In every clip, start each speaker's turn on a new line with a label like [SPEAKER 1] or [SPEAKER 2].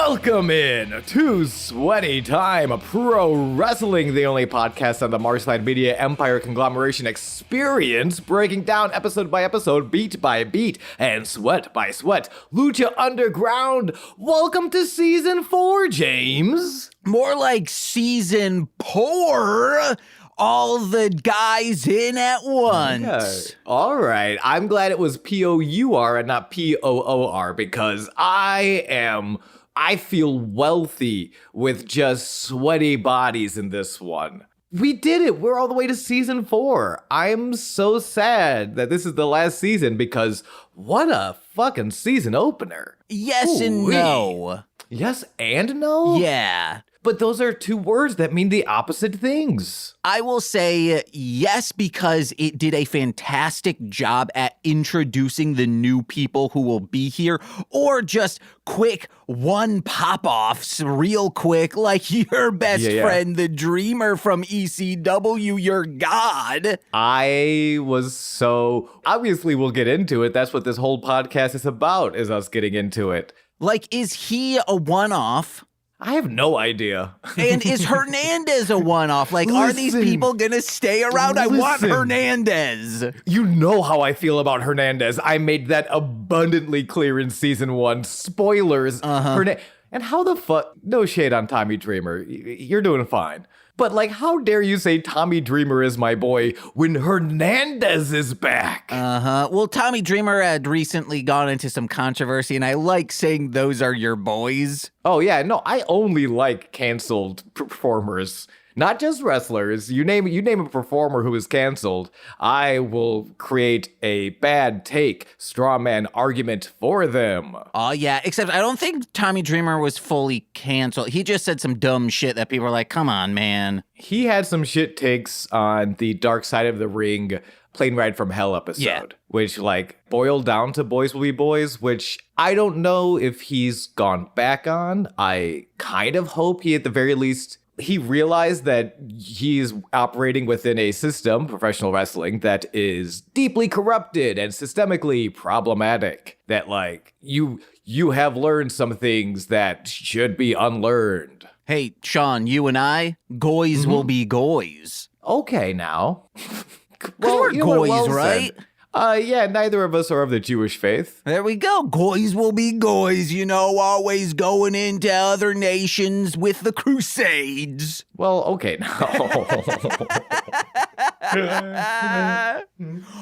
[SPEAKER 1] Welcome in to Sweaty Time, Pro Wrestling, the only podcast on the Marshland Media Empire conglomeration experience, breaking down episode by episode, beat by beat, and sweat by sweat. Lucha Underground, welcome to Season 4, James.
[SPEAKER 2] More like season pour. All the guys in at once.
[SPEAKER 1] Okay. All right. I'm glad it was P-O-U-R and not P-O-O-R because I feel wealthy with just sweaty bodies in this one. We did it. We're all the way to season 4. I'm so sad that this is the last season because what a fucking season opener.
[SPEAKER 2] Yes and no.
[SPEAKER 1] Yes and no?
[SPEAKER 2] Yeah.
[SPEAKER 1] But those are two words that mean the opposite things.
[SPEAKER 2] I will say yes because it did a fantastic job at introducing the new people who will be here, or just quick one pop-offs real quick, like your best friend, the Dreamer from ECW, your god.
[SPEAKER 1] Obviously we'll get into it. That's what this whole podcast is about, is us getting into it.
[SPEAKER 2] Like, is he a one-off?
[SPEAKER 1] I have no idea.
[SPEAKER 2] And is Hernandez a one-off? Like, are these people gonna stay around? I want Hernandez.
[SPEAKER 1] You know how I feel about Hernandez. I made that abundantly clear in season 1. Spoilers. And how the fuck? No shade on Tommy Dreamer. You're doing fine. But, like, how dare you say Tommy Dreamer is my boy when Hernandez is back?
[SPEAKER 2] Well, Tommy Dreamer had recently gone into some controversy, and I like saying those are your boys.
[SPEAKER 1] Oh, yeah. No, I only like canceled performers. Not just wrestlers. You name a performer who is canceled, I will create a bad take, straw man argument for them.
[SPEAKER 2] Oh, yeah, except I don't think Tommy Dreamer was fully canceled. He just said some dumb shit that people are like, come on, man.
[SPEAKER 1] He had some shit takes on the Dark Side of the Ring Plane Ride from Hell episode, which, like, boiled down to Boys Will Be Boys, which I don't know if he's gone back on. I kind of hope he, at the very least, he realized that he's operating within a system, professional wrestling, that is deeply corrupted and systemically problematic. That, like, you have learned some things that should be unlearned.
[SPEAKER 2] Hey, Sean, you and I, Goys will be Goys.
[SPEAKER 1] Okay, now.
[SPEAKER 2] Well, we're Goys, right?
[SPEAKER 1] Yeah, neither of us are of the Jewish faith.
[SPEAKER 2] There we go. Goys will be Goys, always going into other nations with the Crusades.
[SPEAKER 1] Well, okay, now.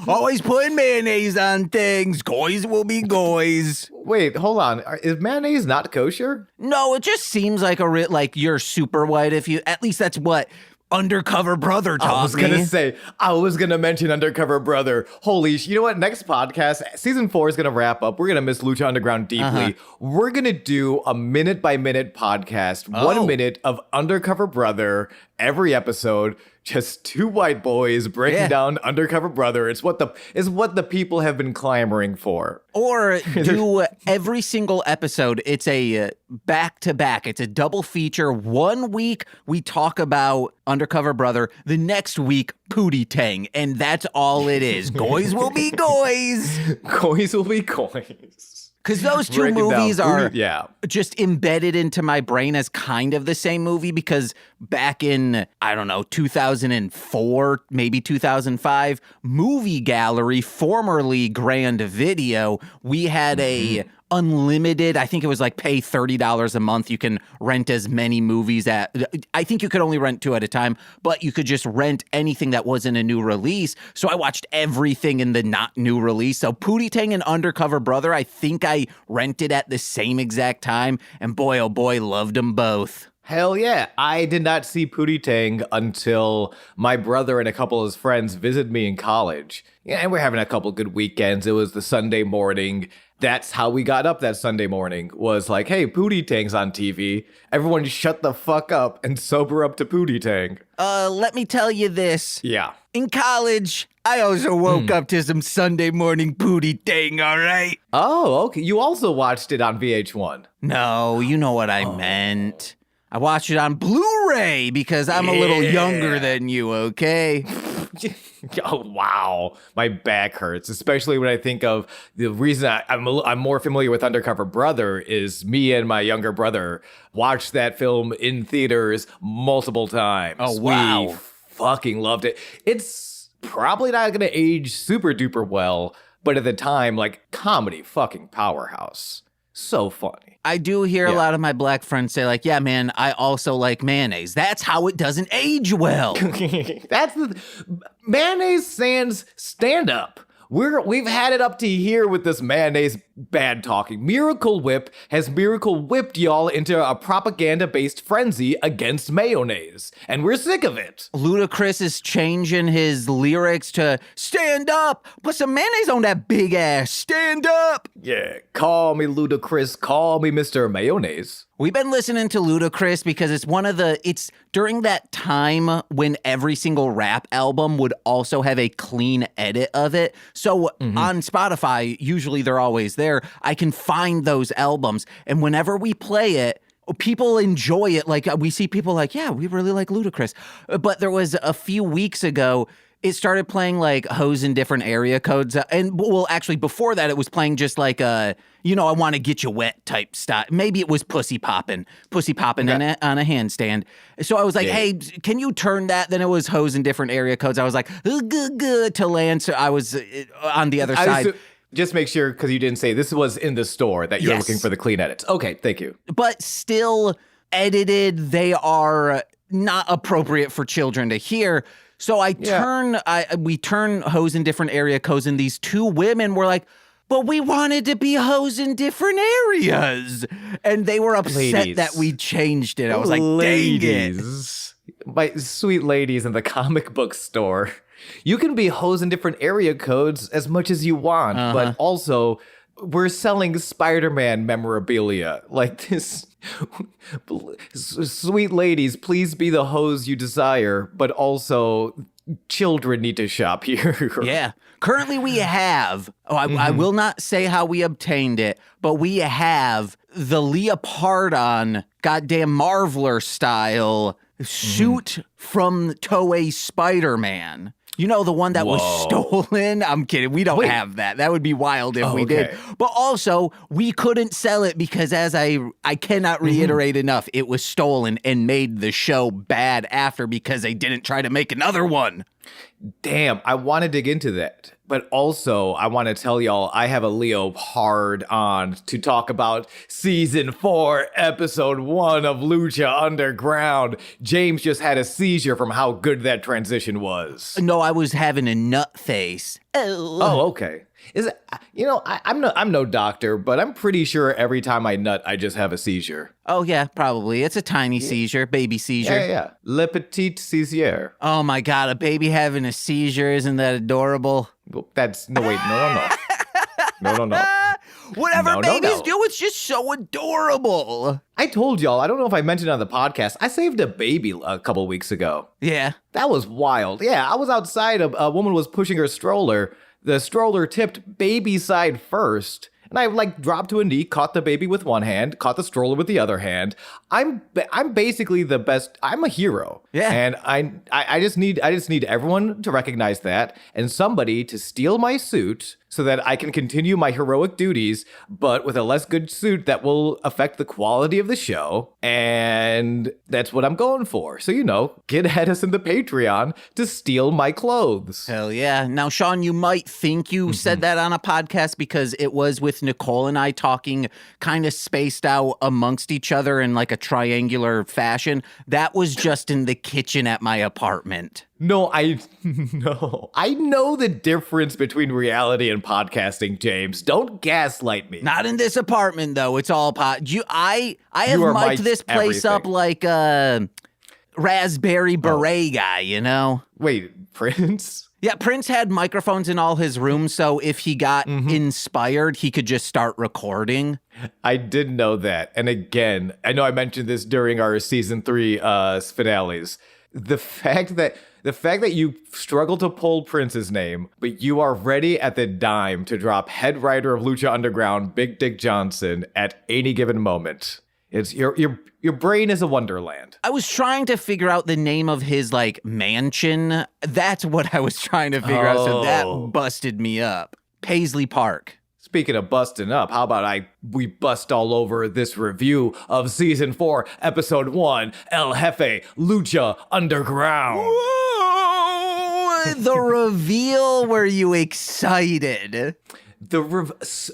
[SPEAKER 2] Always putting mayonnaise on things. Goys will be Goys.
[SPEAKER 1] Wait, hold on. Is mayonnaise not kosher?
[SPEAKER 2] No, it just seems like like you're super white if you, at least that's what Undercover Brother taught me.
[SPEAKER 1] I was gonna mention Undercover Brother. Holy you know what? Next podcast, season 4 is gonna wrap up. We're gonna miss Lucha Underground deeply. We're gonna do a minute by minute podcast, 1 minute of Undercover Brother every episode. Just two white boys breaking down Undercover Brother. It's what the people have been clamoring for.
[SPEAKER 2] Or do every single episode. It's a back-to-back. It's a double feature. 1 week, we talk about Undercover Brother. The next week, Pootie Tang. And that's all it is. Goys will be Goys.
[SPEAKER 1] Goys will be Goys.
[SPEAKER 2] Because those two movies are just embedded into my brain as kind of the same movie, because back in, 2004, maybe 2005, Movie Gallery, formerly Grand Video, we had a unlimited, I think it was like pay $30 a month. You can rent as many movies I think you could only rent 2 at a time, but you could just rent anything that wasn't a new release. So I watched everything in the not new release. So Pootie Tang and Undercover Brother, I think I rented at the same exact time. And boy, oh boy, loved them both.
[SPEAKER 1] Hell yeah. I did not see Pootie Tang until my brother and a couple of his friends visited me in college. Yeah, and we're having a couple good weekends. It was the Sunday morning. That's how we got up that Sunday morning, was like, hey, Pootie Tang's on TV. Everyone shut the fuck up and sober up to Pootie Tang.
[SPEAKER 2] Let me tell you this.
[SPEAKER 1] Yeah.
[SPEAKER 2] In college, I also woke up to some Sunday morning Pootie Tang, all right?
[SPEAKER 1] Oh, okay. You also watched it on VH1.
[SPEAKER 2] No, you know what I meant. I watched it on Blu-ray because I'm a little younger than you, okay?
[SPEAKER 1] Oh, wow. My back hurts, especially when I think of the reason I'm more familiar with Undercover Brother is me and my younger brother watched that film in theaters multiple times.
[SPEAKER 2] Oh, wow.
[SPEAKER 1] We fucking loved it. It's probably not going to age super duper well, but at the time, like, comedy fucking powerhouse. So funny.
[SPEAKER 2] I do hear a lot of my black friends say, like, yeah, man, I also like mayonnaise. That's how it doesn't age well.
[SPEAKER 1] That's the mayonnaise sans stand up. We've had it up to here with this mayonnaise bad talking. Miracle Whip has Miracle Whipped y'all into a propaganda-based frenzy against mayonnaise, and we're sick of it.
[SPEAKER 2] Ludacris is changing his lyrics to stand up, put some mayonnaise on that big ass, stand up.
[SPEAKER 1] Yeah, call me Ludacris, call me Mr. Mayonnaise.
[SPEAKER 2] We've been listening to Ludacris because it's during that time when every single rap album would also have a clean edit of it. So on Spotify, usually they're always there. I can find those albums. And whenever we play it, people enjoy it. Like we see people like, yeah, we really like Ludacris. But there was a few weeks ago, it started playing like hoes in different area codes. And well, actually before that, it was playing just like I want to get you wet type stuff. Maybe it was pussy popping on a handstand. So I was like, hey, can you turn that? Then it was hoes in different area codes. I was like, good to land. So I was on the other side.
[SPEAKER 1] Just make sure, because you didn't say this was in the store that you're looking for the clean edits. Okay, thank you.
[SPEAKER 2] But still edited, they are not appropriate for children to hear. So we turn hoes in different area codes, and these two women were like, but we wanted to be hoes in different areas. And they were upset that we changed it. I was like, dang it.
[SPEAKER 1] My sweet ladies in the comic book store. You can be hoes in different area codes as much as you want, but also we're selling Spider-Man memorabilia. Like this, sweet ladies, please be the hoes you desire, but also children need to shop here.
[SPEAKER 2] Yeah. Currently we have, I will not say how we obtained it, but we have the Leopardon goddamn Marveler style suit from Toei Spider-Man. You know, the one that was stolen? I'm kidding. We don't have that. That would be wild if we did. But also, we couldn't sell it because, as I cannot reiterate enough, it was stolen and made the show bad after because they didn't try to make another one.
[SPEAKER 1] Damn, I want to dig into that. But also, I want to tell y'all, I have a Leo hard on to talk about Season 4, Episode 1 of Lucha Underground. James just had a seizure from how good that transition was.
[SPEAKER 2] No, I was having a nut face.
[SPEAKER 1] Oh, okay. Is it, I'm no doctor, but I'm pretty sure every time I nut, I just have a seizure.
[SPEAKER 2] Oh, yeah, probably. It's a tiny seizure, baby seizure.
[SPEAKER 1] Yeah. Le petit seizure.
[SPEAKER 2] Oh, my God, a baby having a seizure. Isn't that adorable?
[SPEAKER 1] Well, No.
[SPEAKER 2] Whatever babies do, it's just so adorable.
[SPEAKER 1] I told y'all, I don't know if I mentioned it on the podcast, I saved a baby a couple weeks ago.
[SPEAKER 2] Yeah.
[SPEAKER 1] That was wild. Yeah, I was outside, a woman was pushing her stroller. The stroller tipped baby side first, and I dropped to a knee, caught the baby with one hand, caught the stroller with the other hand. I'm basically the best. I'm a hero.
[SPEAKER 2] Yeah.
[SPEAKER 1] And I just need everyone to recognize that and somebody to steal my suit so that I can continue my heroic duties, but with a less good suit that will affect the quality of the show. And that's what I'm going for. So, get at us in the Patreon to steal my clothes.
[SPEAKER 2] Hell yeah. Now, Sean, you might think you said that on a podcast because it was with Nicole and I talking kind of spaced out amongst each other in like a triangular fashion. That was just in the kitchen at my apartment.
[SPEAKER 1] No, I know the difference between reality and podcasting, James. Don't gaslight me.
[SPEAKER 2] Not in this apartment, though. It's all I have mic'd this place up like a raspberry beret guy,
[SPEAKER 1] Wait, Prince?
[SPEAKER 2] Yeah, Prince had microphones in all his rooms, so if he got inspired, he could just start recording.
[SPEAKER 1] I did know that. And again, I know I mentioned this during our season 3 finales. The fact that you struggle to pull Prince's name, but you are ready at the dime to drop head writer of Lucha Underground, Big Dick Johnson, at any given moment. It's your brain is a wonderland.
[SPEAKER 2] I was trying to figure out the name of his like mansion. That's what I was trying to figure out. So that busted me up. Paisley Park.
[SPEAKER 1] Speaking of busting up, how about we bust all over this review of Season 4, Episode 1, El Jefe, Lucha Underground.
[SPEAKER 2] Whoa! The reveal, were you excited?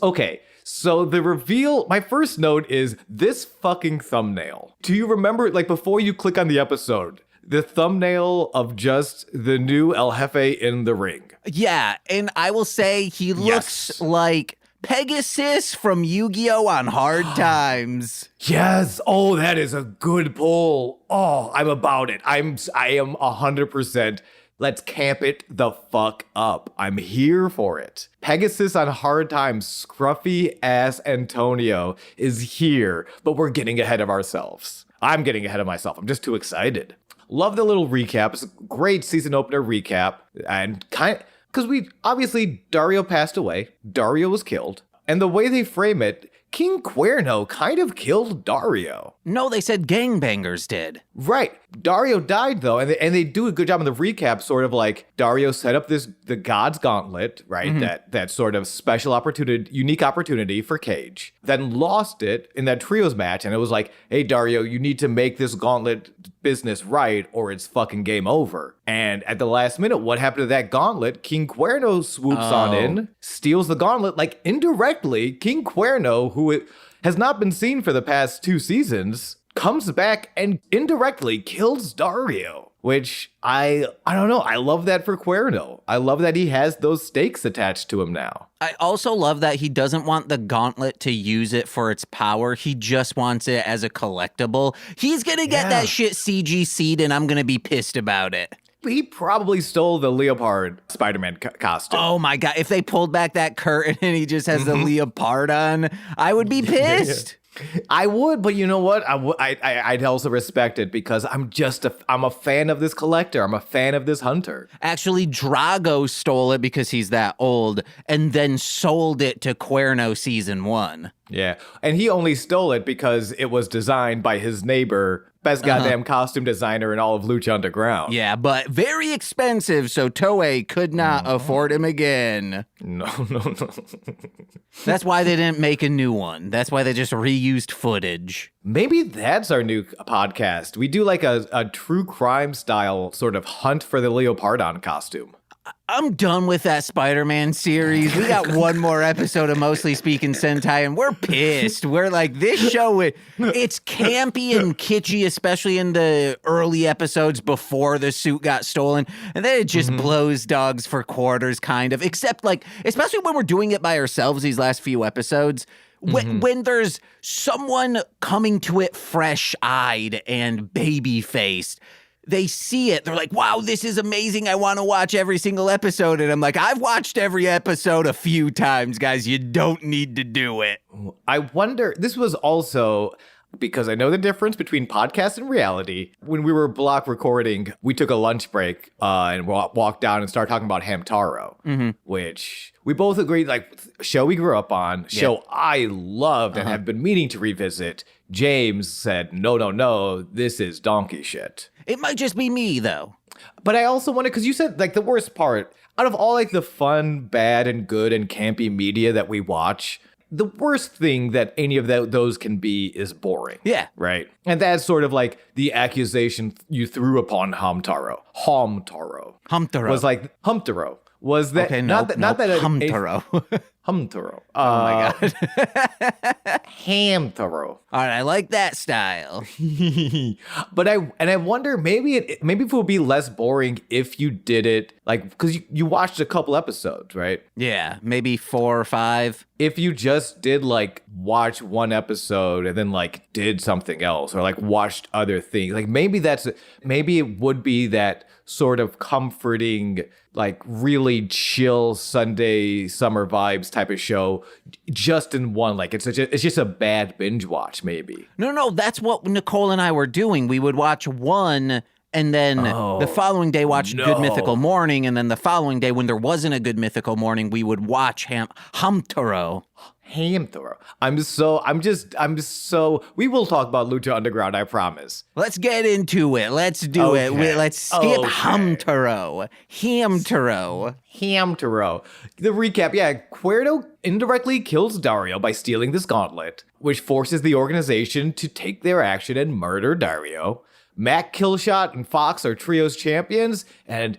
[SPEAKER 1] Okay, so the reveal, my first note is this fucking thumbnail. Do you remember, like before you click on the episode, the thumbnail of just the new El Jefe in the ring?
[SPEAKER 2] Yeah, and I will say he looks like Pegasus from Yu-Gi-Oh! On Hard Times.
[SPEAKER 1] Yes. Oh, that is a good pull. Oh, I'm about it. I am 100%. Let's camp it the fuck up. I'm here for it. Pegasus on Hard Times, scruffy ass Antonio is here, but we're getting ahead of ourselves. I'm getting ahead of myself. I'm just too excited. Love the little recap. It's a great season opener recap. And because obviously Dario passed away. Dario was killed. And the way they frame it, King Cuerno kind of killed Dario.
[SPEAKER 2] No, they said gangbangers did.
[SPEAKER 1] Right. Dario died, though, and they do a good job in the recap, sort of like Dario set up the God's Gauntlet, right? Mm-hmm. That sort of special opportunity, unique opportunity for Cage, then lost it in that trios match, and it was like, hey, Dario, you need to make this gauntlet business right, or it's fucking game over. And at the last minute, what happened to that gauntlet? King Cuerno swoops on in, steals the gauntlet, like indirectly, King Cuerno, who has not been seen for the past 2 seasons, comes back and indirectly kills Dario, which I don't know. I love that for Cuerno. I love that he has those stakes attached to him now.
[SPEAKER 2] I also love that he doesn't want the gauntlet to use it for its power. He just wants it as a collectible. He's going to get that shit CGC'd, and I'm going to be pissed about it.
[SPEAKER 1] He probably stole the leopard Spider-Man costume.
[SPEAKER 2] Oh my God. If they pulled back that curtain and he just has the leopard on, I would be pissed.
[SPEAKER 1] I would, but you know what? I'd also respect it because I'm a fan of this collector. I'm a fan of this hunter.
[SPEAKER 2] Actually, Drago stole it because he's that old and then sold it to Cuerno season 1.
[SPEAKER 1] Yeah, and he only stole it because it was designed by his neighbor, best goddamn costume designer in all of Lucha Underground.
[SPEAKER 2] Yeah, but very expensive, so Toei could not afford him again.
[SPEAKER 1] No.
[SPEAKER 2] That's why they didn't make a new one. That's why they just reused footage.
[SPEAKER 1] Maybe that's our new podcast. We do like a true crime style sort of hunt for the Leopardon costume.
[SPEAKER 2] I'm done with that Spider-Man series. We got one more episode of Mostly Speakin' Sentai, and we're pissed. We're like, this show, it's campy and kitschy, especially in the early episodes before the suit got stolen. And then it just blows dogs for quarters, kind of. Except, like, especially when we're doing it by ourselves these last few episodes. When there's someone coming to it fresh-eyed and baby-faced, they see it. They're like, wow, this is amazing. I want to watch every single episode. And I'm like, I've watched every episode a few times, guys. You don't need to do it.
[SPEAKER 1] I wonder, this was also because I know the difference between podcast and reality. When we were block recording, we took a lunch break and walked down and started talking about Hamtaro, which we both agreed, like, show we grew up on, show I loved and have been meaning to revisit. James said, no, this is donkey shit.
[SPEAKER 2] It might just be me, though.
[SPEAKER 1] But I also wanted, because you said, like, the worst part, out of all, like, the fun, bad, and good and campy media that we watch, the worst thing that any of those can be is boring.
[SPEAKER 2] Yeah.
[SPEAKER 1] Right? And that's sort of like the accusation you threw upon Hamtaro. Was like, Hamtaro. Was that,
[SPEAKER 2] okay,
[SPEAKER 1] not that
[SPEAKER 2] Hamtaro.
[SPEAKER 1] Hamtaro.
[SPEAKER 2] Oh my God.
[SPEAKER 1] Hamtaro.
[SPEAKER 2] All right, I like that style.
[SPEAKER 1] But I wonder, maybe it will be less boring if you did it, like, because you watched a couple episodes, right?
[SPEAKER 2] Yeah, maybe 4 or 5.
[SPEAKER 1] If you just did, like, watch one episode and then, like, did something else or, like, watched other things, like, maybe it would be that sort of comforting, like, really chill Sunday summer vibes type of show just in one. Like, it's just a bad binge watch, maybe.
[SPEAKER 2] No, that's what Nicole and I were doing. We would watch one And then the following day watch Good Mythical Morning, and then the following day when there wasn't a Good Mythical Morning, we would watch Hamtaro.
[SPEAKER 1] I'm so we will talk about Lucha Underground, I promise.
[SPEAKER 2] Let's get into it. Let's do it. Let's skip Hamtaro.
[SPEAKER 1] The recap, Cuerdo indirectly kills Dario by stealing this gauntlet, which forces the organization to take their action and murder Dario. Mac, Killshot, and Fox are trios champions, and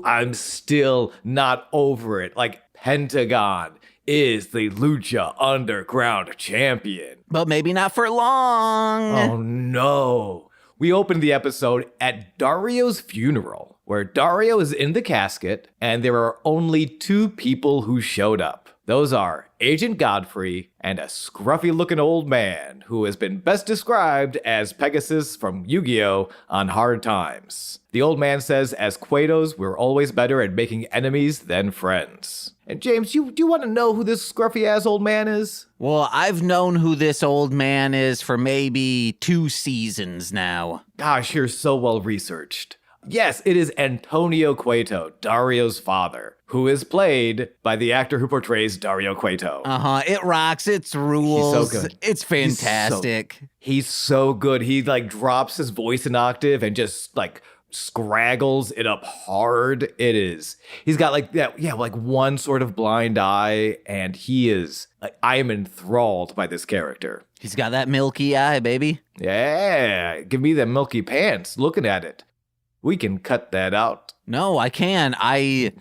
[SPEAKER 1] I'm still not over it. Like, Pentagon is the Lucha Underground champion.
[SPEAKER 2] But maybe not for long.
[SPEAKER 1] Oh no. We opened the episode at Dario's funeral, where Dario is in the casket, and there are only 2 people who showed up. Those are Agent Godfrey and a scruffy-looking old man who has been best described as Pegasus from Yu-Gi-Oh! On Hard Times. The old man says, as Quados, we're always better at making enemies than friends. And James, do you want to know who this scruffy-ass old man is?
[SPEAKER 2] Well, I've known who this old man is for maybe 2 seasons now.
[SPEAKER 1] Gosh, you're so well-researched. Yes, it is Antonio Cueto, Dario's father, who is played by the actor who portrays Dario Cueto.
[SPEAKER 2] It rocks. It's rules.
[SPEAKER 1] He's so good.
[SPEAKER 2] It's fantastic.
[SPEAKER 1] He's so good. He drops his voice an octave and just scraggles it up hard. It is. He's got one sort of blind eye, and he is I am enthralled by this character.
[SPEAKER 2] He's got that milky eye, baby.
[SPEAKER 1] Yeah, give me them milky pants. Looking at it. We can cut that out.
[SPEAKER 2] No, I can. I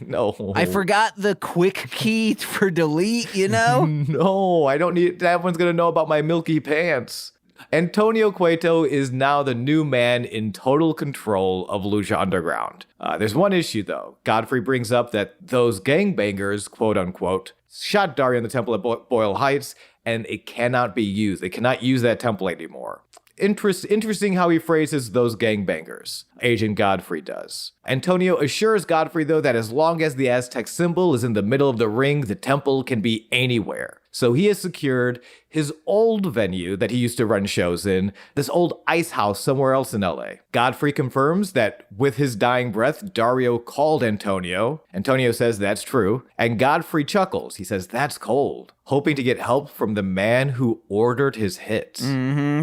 [SPEAKER 2] forgot the quick key for delete, you know?
[SPEAKER 1] No, I don't need... Everyone's going to know about my milky pants. Antonio Cueto is now the new man in total control of Lucha Underground. There's one issue, though. Godfrey brings up that those gangbangers, quote-unquote, shot Dario in the temple at Boyle Heights, and it cannot be used. They cannot use that temple anymore. Interesting how he phrases those gangbangers. Agent Godfrey does. Antonio assures Godfrey, though, that as long as the Aztec symbol is in the middle of the ring, the temple can be anywhere. So he has secured his old venue that he used to run shows in, this old ice house somewhere else in LA. Godfrey confirms that with his dying breath, Dario called Antonio. Antonio says that's true. And Godfrey chuckles. He says that's cold, hoping to get help from the man who ordered his hits.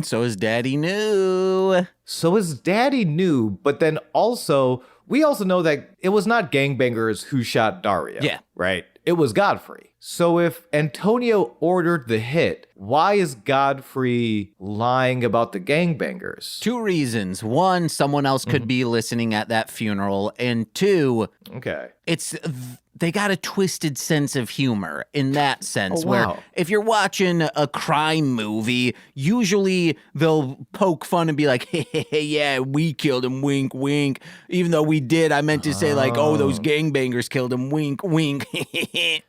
[SPEAKER 2] So his daddy knew.
[SPEAKER 1] But then also, we also know that it was not gangbangers who shot Dario.
[SPEAKER 2] Yeah.
[SPEAKER 1] Right? It was Godfrey. So if Antonio ordered the hit, why is Godfrey lying about the gangbangers?
[SPEAKER 2] 2 reasons. 1, someone else could be listening at that funeral. And 2, they got a twisted sense of humor in that sense, where if you're watching a crime movie, usually they'll poke fun and be like, hey, yeah, we killed him, wink, wink. Even though we did, I meant to say those gangbangers killed him, wink, wink.
[SPEAKER 1] He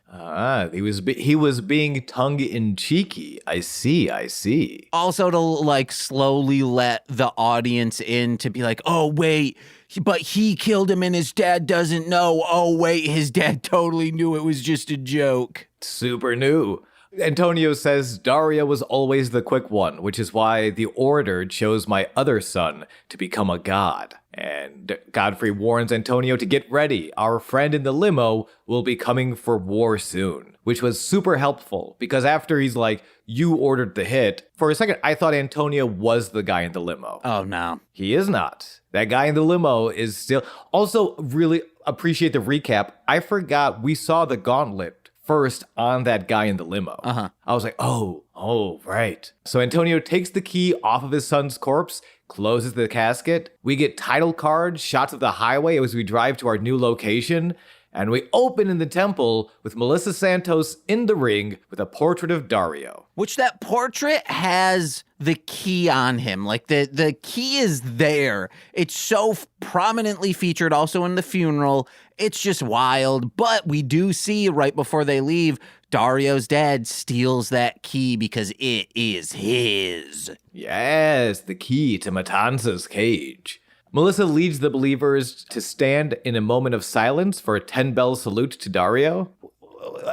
[SPEAKER 1] was being tongue-in-cheeky. I see.
[SPEAKER 2] Also to slowly let the audience in to be like, oh, wait, but he killed him and his dad doesn't know. Oh, wait, his dad totally knew it was just a joke.
[SPEAKER 1] Super new. Antonio says Dario was always the quick one, which is why the Order chose my other son to become a god. And Godfrey warns Antonio to get ready. Our friend in the limo will be coming for war soon, which was super helpful because after he's like, you ordered the hit, for a second, I thought Antonio was the guy in the limo.
[SPEAKER 2] Oh, no.
[SPEAKER 1] He is not. That guy in the limo is still... Also, really appreciate the recap. I forgot we saw the gauntlet first on that guy in the limo. I was like, oh, right. So Antonio takes the key off of his son's corpse, closes the casket. We get title cards, shots of the highway as we drive to our new location. And we open in the temple with Melissa Santos in the ring with a portrait of Dario.
[SPEAKER 2] Which that portrait has the key on him. The key is there. It's so prominently featured also in the funeral. It's just wild. But we do see right before they leave, Dario's dad steals that key because it is his.
[SPEAKER 1] Yes, the key to Matanza's cage. Melissa leads the believers to stand in a moment of silence for a 10-bell salute to Dario,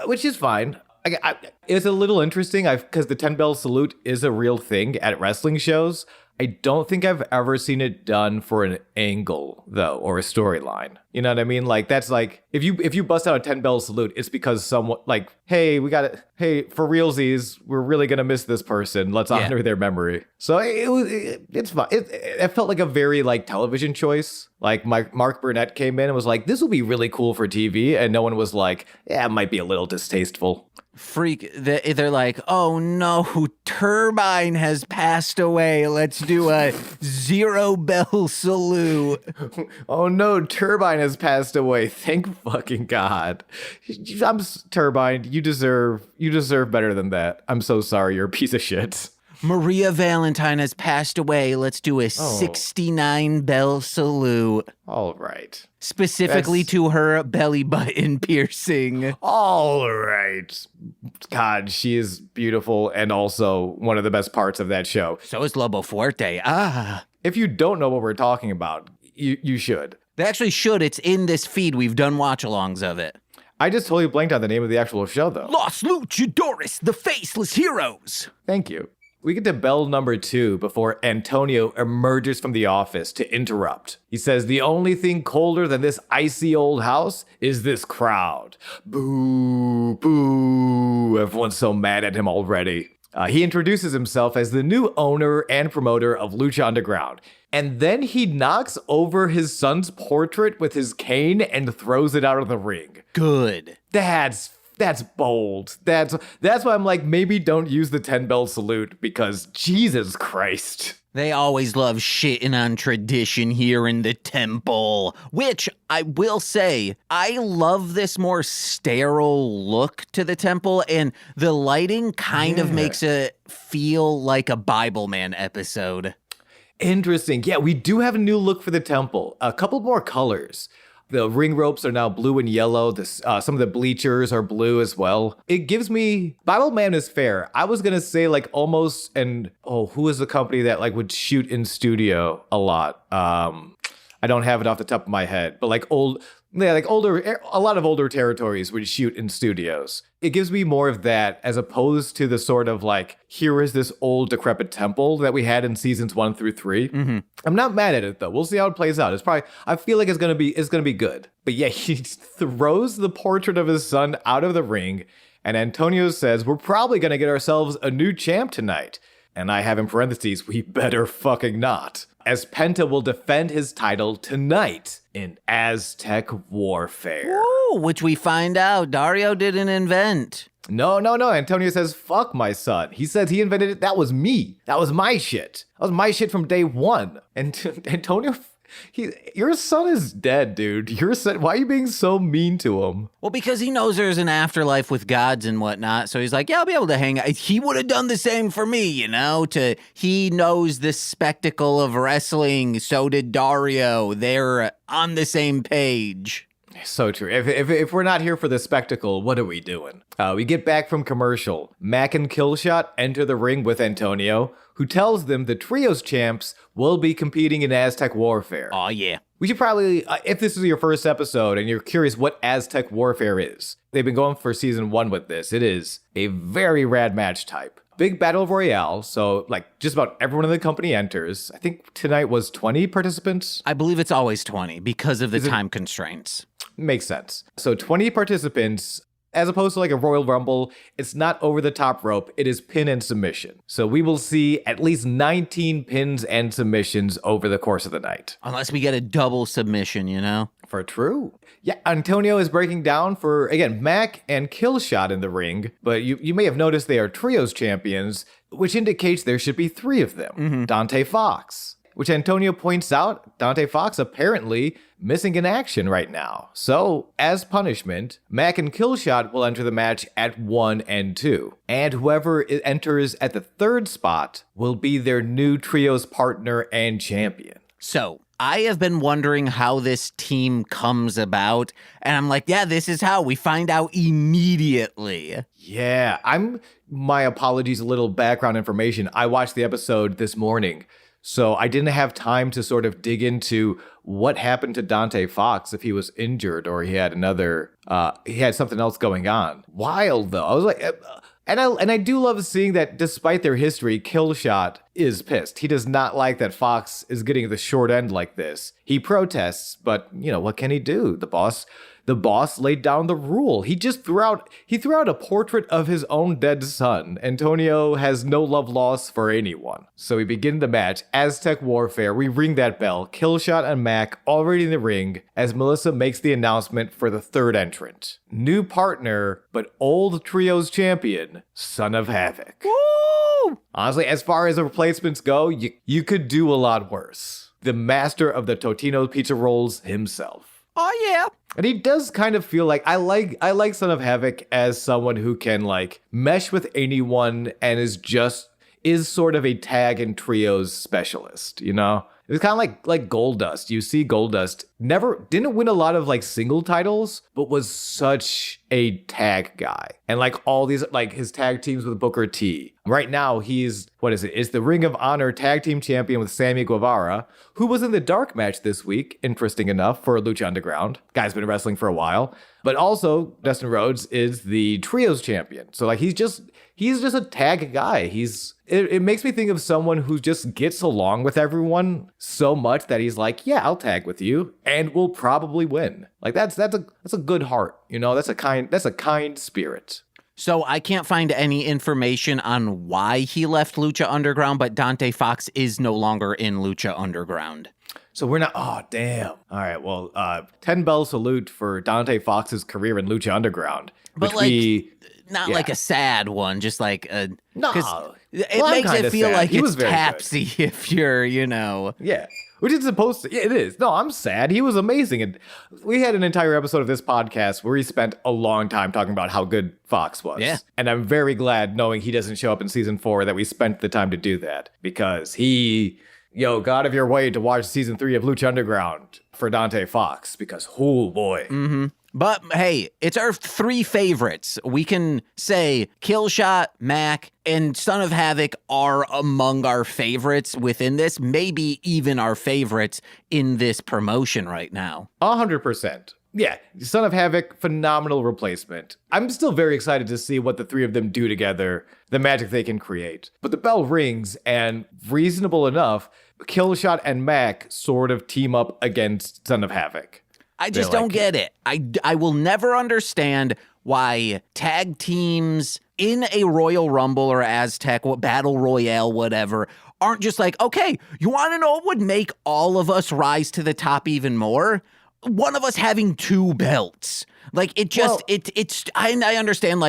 [SPEAKER 1] which is fine. It's a little interesting because the 10-bell salute is a real thing at wrestling shows. I don't think I've ever seen it done for an angle though, or a storyline. You know what I mean? Like that's like if you bust out a 10 bell salute, it's because someone like, hey, we got it. Hey, for realsies, we're really gonna miss this person. Let's honor their memory. So it's fun. It felt like a very like television choice. Like Mark Burnett came in and was like, this will be really cool for TV, and no one was like, yeah, it might be a little distasteful.
[SPEAKER 2] Freak, they're like, oh no, Turbine has passed away. Let's do a 0 bell salute.
[SPEAKER 1] Oh no, Turbine has passed away. Thank fucking God. Turbine, you deserve better than that. I'm so sorry, you're a piece of shit.
[SPEAKER 2] Maria Valentine has passed away. Let's do a 69 bell salute.
[SPEAKER 1] All right.
[SPEAKER 2] Specifically to her belly button piercing.
[SPEAKER 1] All right. God, she is beautiful and also one of the best parts of that show.
[SPEAKER 2] So is Lobo Fuerte. Ah.
[SPEAKER 1] If you don't know what we're talking about, you should.
[SPEAKER 2] They actually should. It's in this feed. We've done watch-alongs of it.
[SPEAKER 1] I just totally blanked on the name of the actual show, though.
[SPEAKER 2] Los Luchadores, the Faceless Heroes.
[SPEAKER 1] Thank you. We get to bell number 2 before Antonio emerges from the office to interrupt. He says, the only thing colder than this icy old house is this crowd. Boo, boo. Everyone's so mad at him already. He introduces himself as the new owner and promoter of Lucha Underground. And then he knocks over his son's portrait with his cane and throws it out of the ring.
[SPEAKER 2] Good.
[SPEAKER 1] That's bold. That's why I'm like, maybe don't use the 10 bell salute, because Jesus Christ.
[SPEAKER 2] They always love shitting on tradition here in the temple, which I will say, I love this more sterile look to the temple, and the lighting kind of makes it feel like a Bible Man episode.
[SPEAKER 1] Interesting. Yeah, we do have a new look for the temple. A couple more colors. The ring ropes are now blue and yellow. Some of the bleachers are blue as well. It gives me... Bible Man is fair. I was going to say like almost... who is the company that like would shoot in studio a lot? I don't have it off the top of my head. But like a lot of older territories would shoot in studios. It gives me more of that as opposed to the sort of like, here is this old decrepit temple that we had in seasons 1 through 3. Mm-hmm. I'm not mad at it though. We'll see how it plays out. I feel like it's gonna be good. But yeah, he throws the portrait of his son out of the ring, and Antonio says, we're probably gonna get ourselves a new champ tonight. And I have in parentheses, we better fucking not, as Penta will defend his title tonight in Aztec warfare.
[SPEAKER 2] Ooh, which we find out Dario didn't invent.
[SPEAKER 1] No. Antonio says, fuck my son. He says he invented it. That was me. That was my shit. That was my shit from day one. And Antonio... your son is dead, dude. Your son, why are you being so mean to him?
[SPEAKER 2] Well, because he knows there's an afterlife with gods and whatnot. So he's like, yeah, I'll be able to hang out. He would have done the same for me, you know? He knows the spectacle of wrestling. So did Dario. They're on the same page.
[SPEAKER 1] So true. If we're not here for the spectacle, what are we doing? We get back from commercial. Mac and Killshot enter the ring with Antonio, who tells them the Trios champs will be competing in Aztec warfare.
[SPEAKER 2] Oh, yeah.
[SPEAKER 1] We should probably, if this is your first episode and you're curious what Aztec warfare is, they've been going for season 1 with this. It is a very rad match type. Big battle royale, so like just about everyone in the company enters. I think tonight was 20 participants.
[SPEAKER 2] I believe it's always 20 because of the time constraints.
[SPEAKER 1] Makes sense. So 20 participants, as opposed to like a Royal Rumble, it's not over the top rope, it is pin and submission. So we will see at least 19 pins and submissions over the course of the night.
[SPEAKER 2] Unless we get a double submission, you know?
[SPEAKER 1] For true. Yeah, Antonio is breaking down for, again, Mac and Killshot in the ring, but you may have noticed they are Trios champions, which indicates there should be 3 of them. Mm-hmm. Dante Fox, which Antonio points out, Dante Fox apparently missing in action right now. So, as punishment, Mac and Killshot will enter the match at 1 and 2. And whoever enters at the 3rd spot will be their new Trios partner and champion.
[SPEAKER 2] So, I have been wondering how this team comes about, and I'm like, yeah, this is how. We find out immediately.
[SPEAKER 1] Yeah, my apologies, a little background information. I watched the episode this morning, so I didn't have time to sort of dig into what happened to Dante Fox, if he was injured or he had he had something else going on. Wild, though. I was like... And I do love seeing that despite their history, Killshot is pissed. He does not like that Fox is getting the short end like this. He protests, but what can he do? The boss laid down the rule. He threw out a portrait of his own dead son. Antonio has no love lost for anyone. So we begin the match. Aztec Warfare. We ring that bell. Killshot and Mac already in the ring as Melissa makes the announcement for the third entrant. New partner, but old trios champion, Son of Havoc.
[SPEAKER 2] Woo!
[SPEAKER 1] Honestly, as far as the replacements go, you could do a lot worse. The master of the Totino's pizza rolls himself.
[SPEAKER 2] Oh, yeah.
[SPEAKER 1] And he does kind of feel like I like Son of Havoc as someone who can mesh with anyone and is sort of a tag and trios specialist, It's kind of like Goldust. You see Goldust didn't win a lot of single titles, but was such a tag guy. And all these his tag teams with Booker T. Right now he's is the Ring of Honor tag team champion with Sammy Guevara, who was in the dark match this week, interesting enough, for Lucha Underground. Guy's been wrestling for a while. But also Dustin Rhodes is the trios champion. So he's just a tag guy. It makes me think of someone who just gets along with everyone so much that he's yeah, I'll tag with you and we'll probably win. That's a good heart, that's a kind spirit.
[SPEAKER 2] So I can't find any information on why he left Lucha Underground, but Dante Fox is no longer in Lucha Underground.
[SPEAKER 1] So we're not, oh, damn. All right, well, 10 bell salute for Dante Fox's career in Lucha Underground.
[SPEAKER 2] But not a sad one, just a...
[SPEAKER 1] No.
[SPEAKER 2] It makes it feel
[SPEAKER 1] sad.
[SPEAKER 2] Like it's tapsy if you're,
[SPEAKER 1] Yeah. Which is supposed to, yeah, it is. No, I'm sad. He was amazing. And we had an entire episode of this podcast where he spent a long time talking about how good Fox was.
[SPEAKER 2] Yeah.
[SPEAKER 1] And I'm very glad, knowing he doesn't show up in season 4, that we spent the time to do that. Because he, got out of your way to watch season 3 of Lucha Underground for Dante Fox. Because, oh boy.
[SPEAKER 2] Mm-hmm. But hey, it's our 3 favorites. We can say Killshot, Mac, and Son of Havoc are among our favorites within this, maybe even our favorites in this promotion right now.
[SPEAKER 1] 100%. Yeah, Son of Havoc, phenomenal replacement. I'm still very excited to see what the 3 of them do together, the magic they can create. But the bell rings, and reasonable enough, Killshot and Mac sort of team up against Son of Havoc.
[SPEAKER 2] I just don't get it. I will never understand why tag teams in a Royal Rumble or Aztec, Battle Royale, whatever, aren't just okay, you want to know what would make all of us rise to the top even more? One of us having 2 belts. I understand,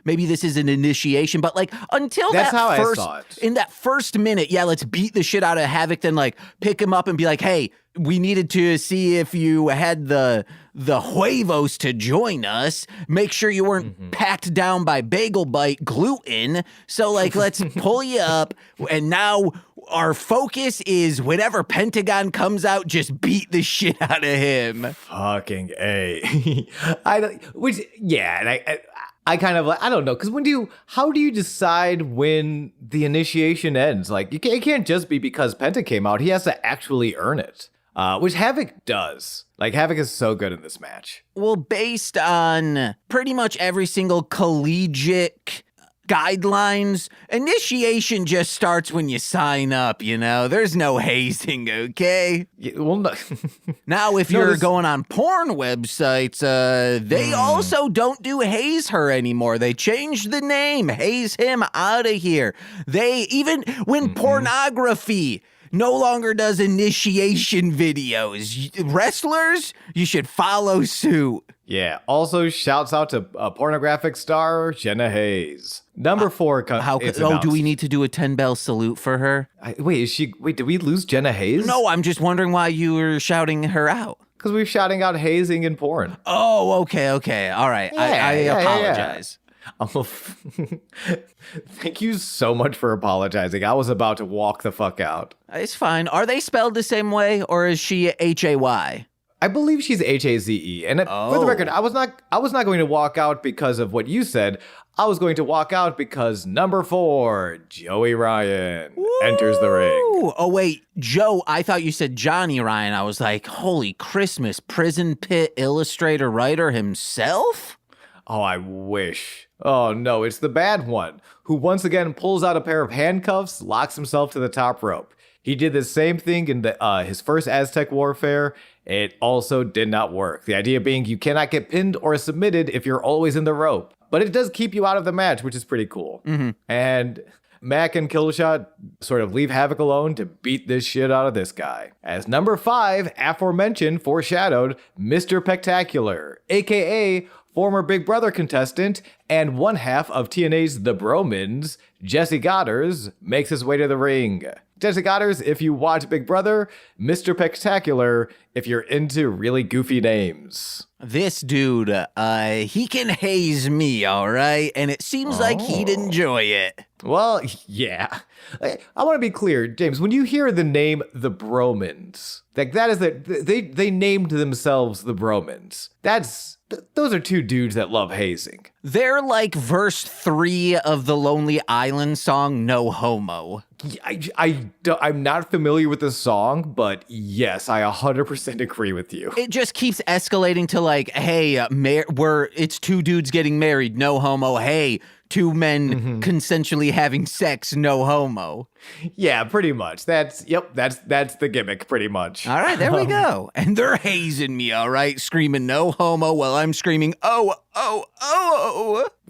[SPEAKER 2] maybe this is an initiation, but until
[SPEAKER 1] that's how
[SPEAKER 2] first,
[SPEAKER 1] I saw it.
[SPEAKER 2] In that first minute, yeah, let's beat the shit out of Havoc, then pick him up and be hey, we needed to see if you had the huevos to join us. Make sure you weren't packed down by bagel bite gluten. So let's pull you up. And now our focus is whenever Pentagon comes out, just beat the shit out of him.
[SPEAKER 1] Fucking A. I kind of I don't know, because how do you decide when the initiation ends? It can't just be because Penta came out. He has to actually earn it. Which Havoc does. Havoc is so good in this match.
[SPEAKER 2] Well, based on pretty much every single collegiate guidelines, initiation just starts when you sign up, There's no hazing, okay?
[SPEAKER 1] Yeah, well, no.
[SPEAKER 2] Now, if you're going on porn websites, they also don't do haze her anymore. They changed the name. Haze him out of here. They, even when pornography no longer does initiation videos. Wrestlers, you should follow suit.
[SPEAKER 1] Yeah. Also, shouts out to pornographic star Jenna Hayes. Number 4.
[SPEAKER 2] Do we need to do a 10 bell salute for her?
[SPEAKER 1] Wait, did we lose Jenna Hayes?
[SPEAKER 2] No, I'm just wondering why you were shouting her out.
[SPEAKER 1] Because we're shouting out hazing in porn.
[SPEAKER 2] Oh, okay. All right. Yeah, I apologize.
[SPEAKER 1] Thank you so much for apologizing. I was about to walk the fuck out.
[SPEAKER 2] It's fine. Are they spelled the same way, or is she Hay?
[SPEAKER 1] I believe she's Haze. And for the record, I was not going to walk out because of what you said. I was going to walk out because number 4, Joey Ryan, enters the ring.
[SPEAKER 2] Oh, wait, Joe, I thought you said Johnny Ryan. I was like, holy Christmas, prison pit illustrator writer himself?
[SPEAKER 1] Oh, I wish. Oh no, it's the bad one, who once again pulls out a pair of handcuffs, locks himself to the top rope. He did the same thing in his first Aztec warfare. It also did not work. The idea being you cannot get pinned or submitted if you're always in the rope. But it does keep you out of the match, which is pretty cool. And Mac and Killshot sort of leave Havoc alone to beat this shit out of this guy. As number 5, aforementioned, foreshadowed, Mr. Pectacular, aka former Big Brother contestant and one half of TNA's The Bromans, Jesse Goddard, makes his way to the ring. Jesse Goddard, if you watch Big Brother, Mr. Pectacular, if you're into really goofy names.
[SPEAKER 2] This dude, he can haze me, all right? And it seems like he'd enjoy it.
[SPEAKER 1] Well, yeah. I want to be clear, James, when you hear the name The Bromans, like that is they named themselves The Bromans. Those are two dudes that love hazing.
[SPEAKER 2] They're like verse 3 of the Lonely Island song, No Homo.
[SPEAKER 1] I'm not familiar with the song, but yes, I 100% agree with you.
[SPEAKER 2] It just keeps escalating to like, hey, it's two dudes getting married, no homo. Hey, two men consensually having sex, no homo.
[SPEAKER 1] Yeah, pretty much. That's the gimmick, pretty much.
[SPEAKER 2] All right, there we go. And they're hazing me, all right, screaming no homo while I'm screaming, oh.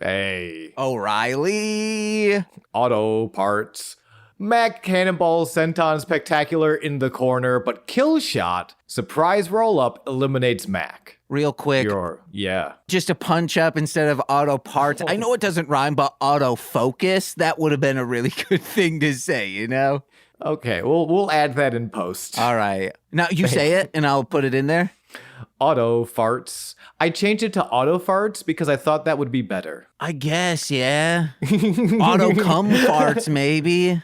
[SPEAKER 1] Hey.
[SPEAKER 2] O'Reilly.
[SPEAKER 1] Auto parts. Mac Cannonball Senton Spectacular in the corner, but Killshot, surprise roll-up, eliminates Mac.
[SPEAKER 2] Real quick.
[SPEAKER 1] Yeah.
[SPEAKER 2] Just a punch up instead of auto parts. I know it doesn't rhyme, but auto focus, that would have been a really good thing to say, you know?
[SPEAKER 1] Okay, we'll add that in post.
[SPEAKER 2] All right. Now you say it and I'll put it in there.
[SPEAKER 1] Auto farts. I changed it to auto farts because I thought that would be better.
[SPEAKER 2] I guess, yeah. Auto cum farts, maybe.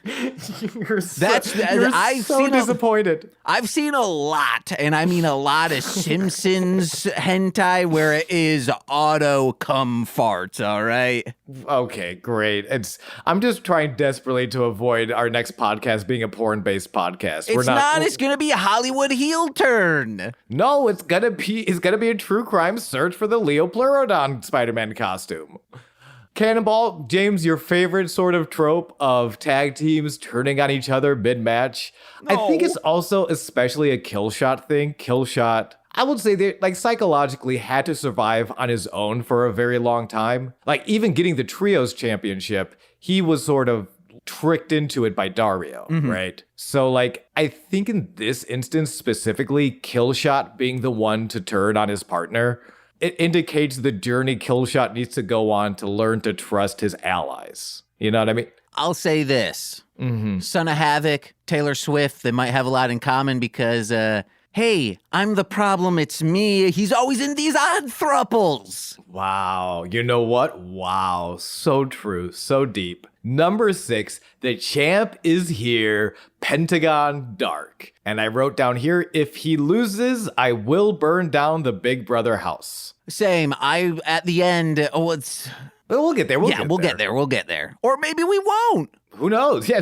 [SPEAKER 1] You're so disappointed.
[SPEAKER 2] I've seen a lot, and I mean a lot of Simpsons hentai where it is auto cum farts, all right?
[SPEAKER 1] Okay, great. I'm just trying desperately to avoid our next podcast being a porn-based podcast.
[SPEAKER 2] It's gonna be a Hollywood heel turn.
[SPEAKER 1] No, it's gonna be a true crime search for the Leo Pleurodon Spider-Man costume. Cannonball, James, your favorite sort of trope of tag teams turning on each other mid-match. No. I think it's also especially a Killshot thing. Killshot, I would say they psychologically had to survive on his own for a very long time. Like even getting the Trios championship, he was sort of tricked into it by Dario, right? So I think in this instance specifically, Killshot being the one to turn on his partner, it indicates the journey Killshot needs to go on to learn to trust his allies. You know what I mean?
[SPEAKER 2] I'll say this. Son of Havoc, Taylor Swift, they might have a lot in common because, hey, I'm the problem, it's me. He's always in these odd thruples.
[SPEAKER 1] Wow. You know what? Wow. So true. So deep. Number 6, the champ is here, Pentagon Dark. And I wrote down here, if he loses, I will burn down the Big Brother house.
[SPEAKER 2] Same. At the end,
[SPEAKER 1] We'll get there.
[SPEAKER 2] We'll get there. Or maybe we won't.
[SPEAKER 1] Who knows? Yeah.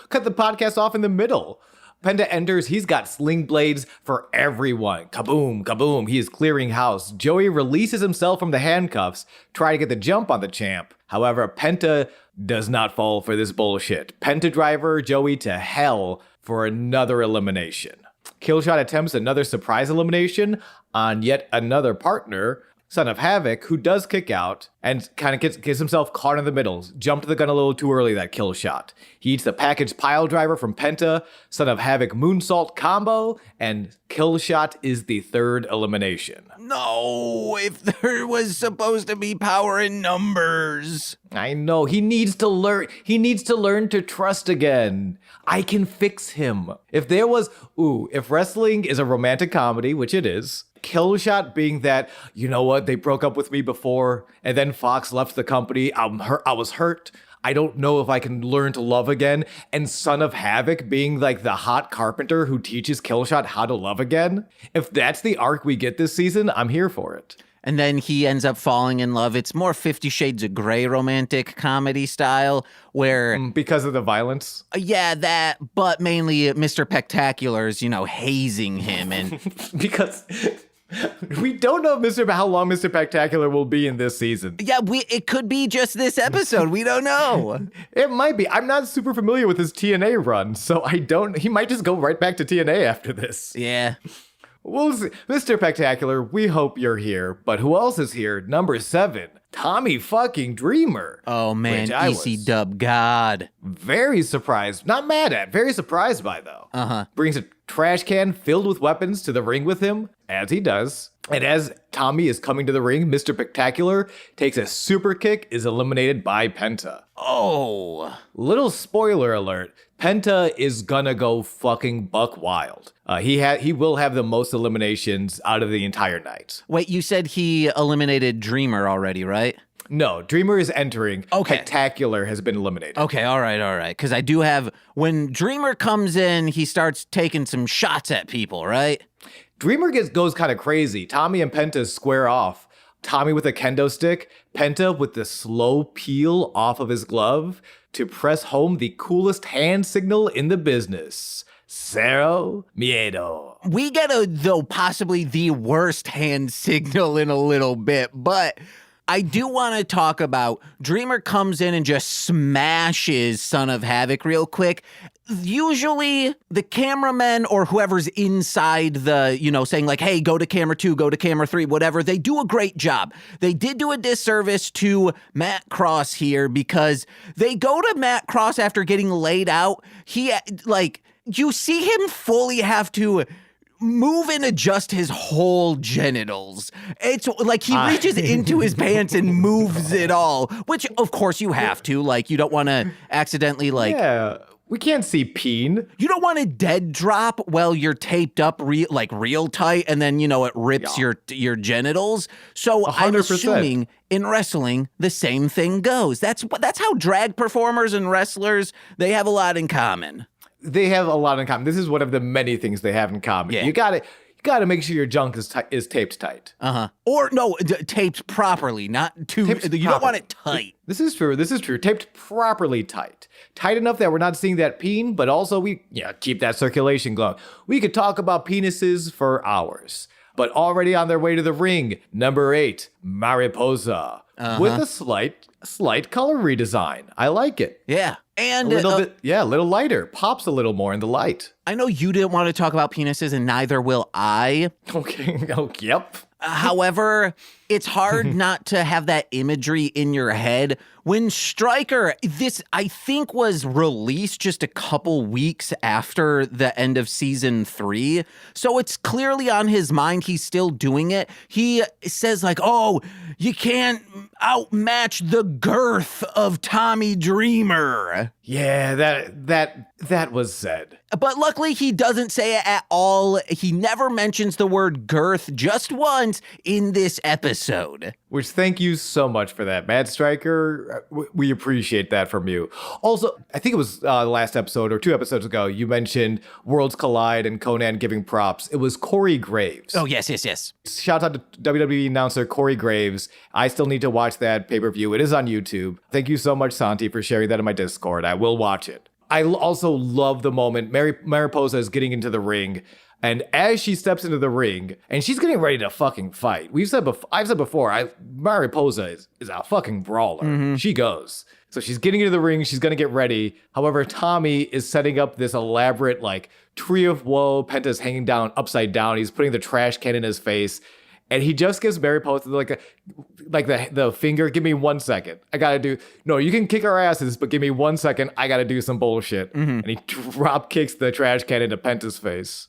[SPEAKER 1] Cut the podcast off in the middle. Penta enters, he's got sling blades for everyone. Kaboom, kaboom, he is clearing house. Joey releases himself from the handcuffs, trying to get the jump on the champ. However, Penta does not fall for this bullshit. Penta driver Joey to hell for another elimination. Killshot attempts another surprise elimination on yet another partner, Son of Havoc, who does kick out and kind of gets himself caught in the middle. Jumped the gun a little too early, that kill shot. He eats the package pile driver from Penta, Son of Havoc moonsault combo, and kill shot is the third elimination.
[SPEAKER 2] No, if there was supposed to be power in numbers.
[SPEAKER 1] I know, he needs to learn to trust again. I can fix him. If wrestling is a romantic comedy, which it is, Killshot being that, you know what, they broke up with me before, and then Fox left the company, I was hurt, I don't know if I can learn to love again, and Son of Havoc being like the hot carpenter who teaches Killshot how to love again, if that's the arc we get this season, I'm here for it.
[SPEAKER 2] And then he ends up falling in love. It's more 50 Shades of Grey romantic comedy style where...
[SPEAKER 1] Because of the violence?
[SPEAKER 2] Yeah, that, but mainly Mr. Pectacular's, hazing him. And
[SPEAKER 1] Because We don't know how long Mr. Spectacular will be in this season.
[SPEAKER 2] Yeah, it could be just this episode. We don't know.
[SPEAKER 1] It might be. I'm not super familiar with his TNA run, so he might just go right back to TNA after this.
[SPEAKER 2] Yeah.
[SPEAKER 1] We'll see. Mr. Spectacular, we hope you're here. But who else is here? Number 7, Tommy fucking Dreamer.
[SPEAKER 2] Oh, man, EC-Dub God.
[SPEAKER 1] Very surprised. Not mad at. Very surprised by, though.
[SPEAKER 2] Uh-huh.
[SPEAKER 1] Brings a trash can filled with weapons to the ring with him, as he does. And as Tommy is coming to the ring, Mr. Spectacular takes a super kick, is eliminated by Penta.
[SPEAKER 2] Oh.
[SPEAKER 1] Little spoiler alert. Penta is gonna go fucking buck wild. He will have the most eliminations out of the entire night.
[SPEAKER 2] Wait, you said he eliminated Dreamer already, right?
[SPEAKER 1] No, Dreamer is entering.
[SPEAKER 2] Okay.
[SPEAKER 1] Spectacular has been eliminated.
[SPEAKER 2] Okay, all right. Because I do have, when Dreamer comes in, he starts taking some shots at people, right?
[SPEAKER 1] Dreamer goes kind of crazy. Tommy and Penta square off. Tommy with a kendo stick, Penta with the slow peel off of his glove to press home the coolest hand signal in the business. Cero miedo.
[SPEAKER 2] We get possibly the worst hand signal in a little bit, but I do want to talk about Dreamer comes in and just smashes Son of Havoc real quick. Usually the cameramen or whoever's inside the, saying like, hey, go to camera 2, go to camera 3, whatever, they do a great job. They did do a disservice to Matt Cross here because they go to Matt Cross after getting laid out. You see him fully have to move and adjust his whole genitals. It's like he reaches into his pants and moves it all, which of course you have to. Like, you don't want to accidentally
[SPEAKER 1] Yeah, we can't see peen.
[SPEAKER 2] You don't want to dead drop while you're taped up real tight and then, it rips your genitals. So 100%. I'm assuming in wrestling, the same thing goes. That's how drag performers and wrestlers, they have a lot in common.
[SPEAKER 1] They have a lot in common. This is one of the many things they have in common.
[SPEAKER 2] Yeah.
[SPEAKER 1] You gotta make sure your junk is taped tight.
[SPEAKER 2] Or no, taped properly, not too. You don't want it tight.
[SPEAKER 1] This is true. Taped properly tight. Tight enough that we're not seeing that peen, but also we keep that circulation going. We could talk about penises for hours. But already on their way to the ring, number 8, Mariposa. With a slight color redesign. I like it.
[SPEAKER 2] Yeah. And
[SPEAKER 1] a little bit, a little lighter. Pops a little more in the light.
[SPEAKER 2] I know you didn't want to talk about penises, and neither will I.
[SPEAKER 1] Okay. Oh, yep.
[SPEAKER 2] However, it's hard not to have that imagery in your head. When Stryker, this I think was released just a couple weeks after the end of season 3. So it's clearly on his mind. He's still doing it. He says like, oh, you can't outmatch the girth of Tommy Dreamer.
[SPEAKER 1] Yeah, that was said.
[SPEAKER 2] But luckily, he doesn't say it at all. He never mentions the word girth just once in this episode.
[SPEAKER 1] Which, thank you so much for that, Mad Striker. We appreciate that from you. Also, I think it was last episode or 2 episodes ago, you mentioned Worlds Collide and Conan giving props. It was Corey Graves.
[SPEAKER 2] Oh, yes.
[SPEAKER 1] Shout out to WWE announcer Corey Graves. I still need to watch that pay-per-view. It is on YouTube. Thank you so much, Santi, for sharing that in my Discord. I will watch it. I also love the moment Mariposa is getting into the ring, and as she steps into the ring, and she's getting ready to fucking fight. I've said before, Mariposa is a fucking brawler. Mm-hmm. She goes. So she's getting into the ring. She's going to get ready. However, Tommy is setting up this elaborate, tree of woe. Penta's hanging down upside down. He's putting the trash can in his face. And he just gives Mariposa the finger. Give me 1 second. I gotta do. No, you can kick our asses, but give me 1 second. I gotta do some bullshit. Mm-hmm. And he drop kicks the trash can into Penta's face.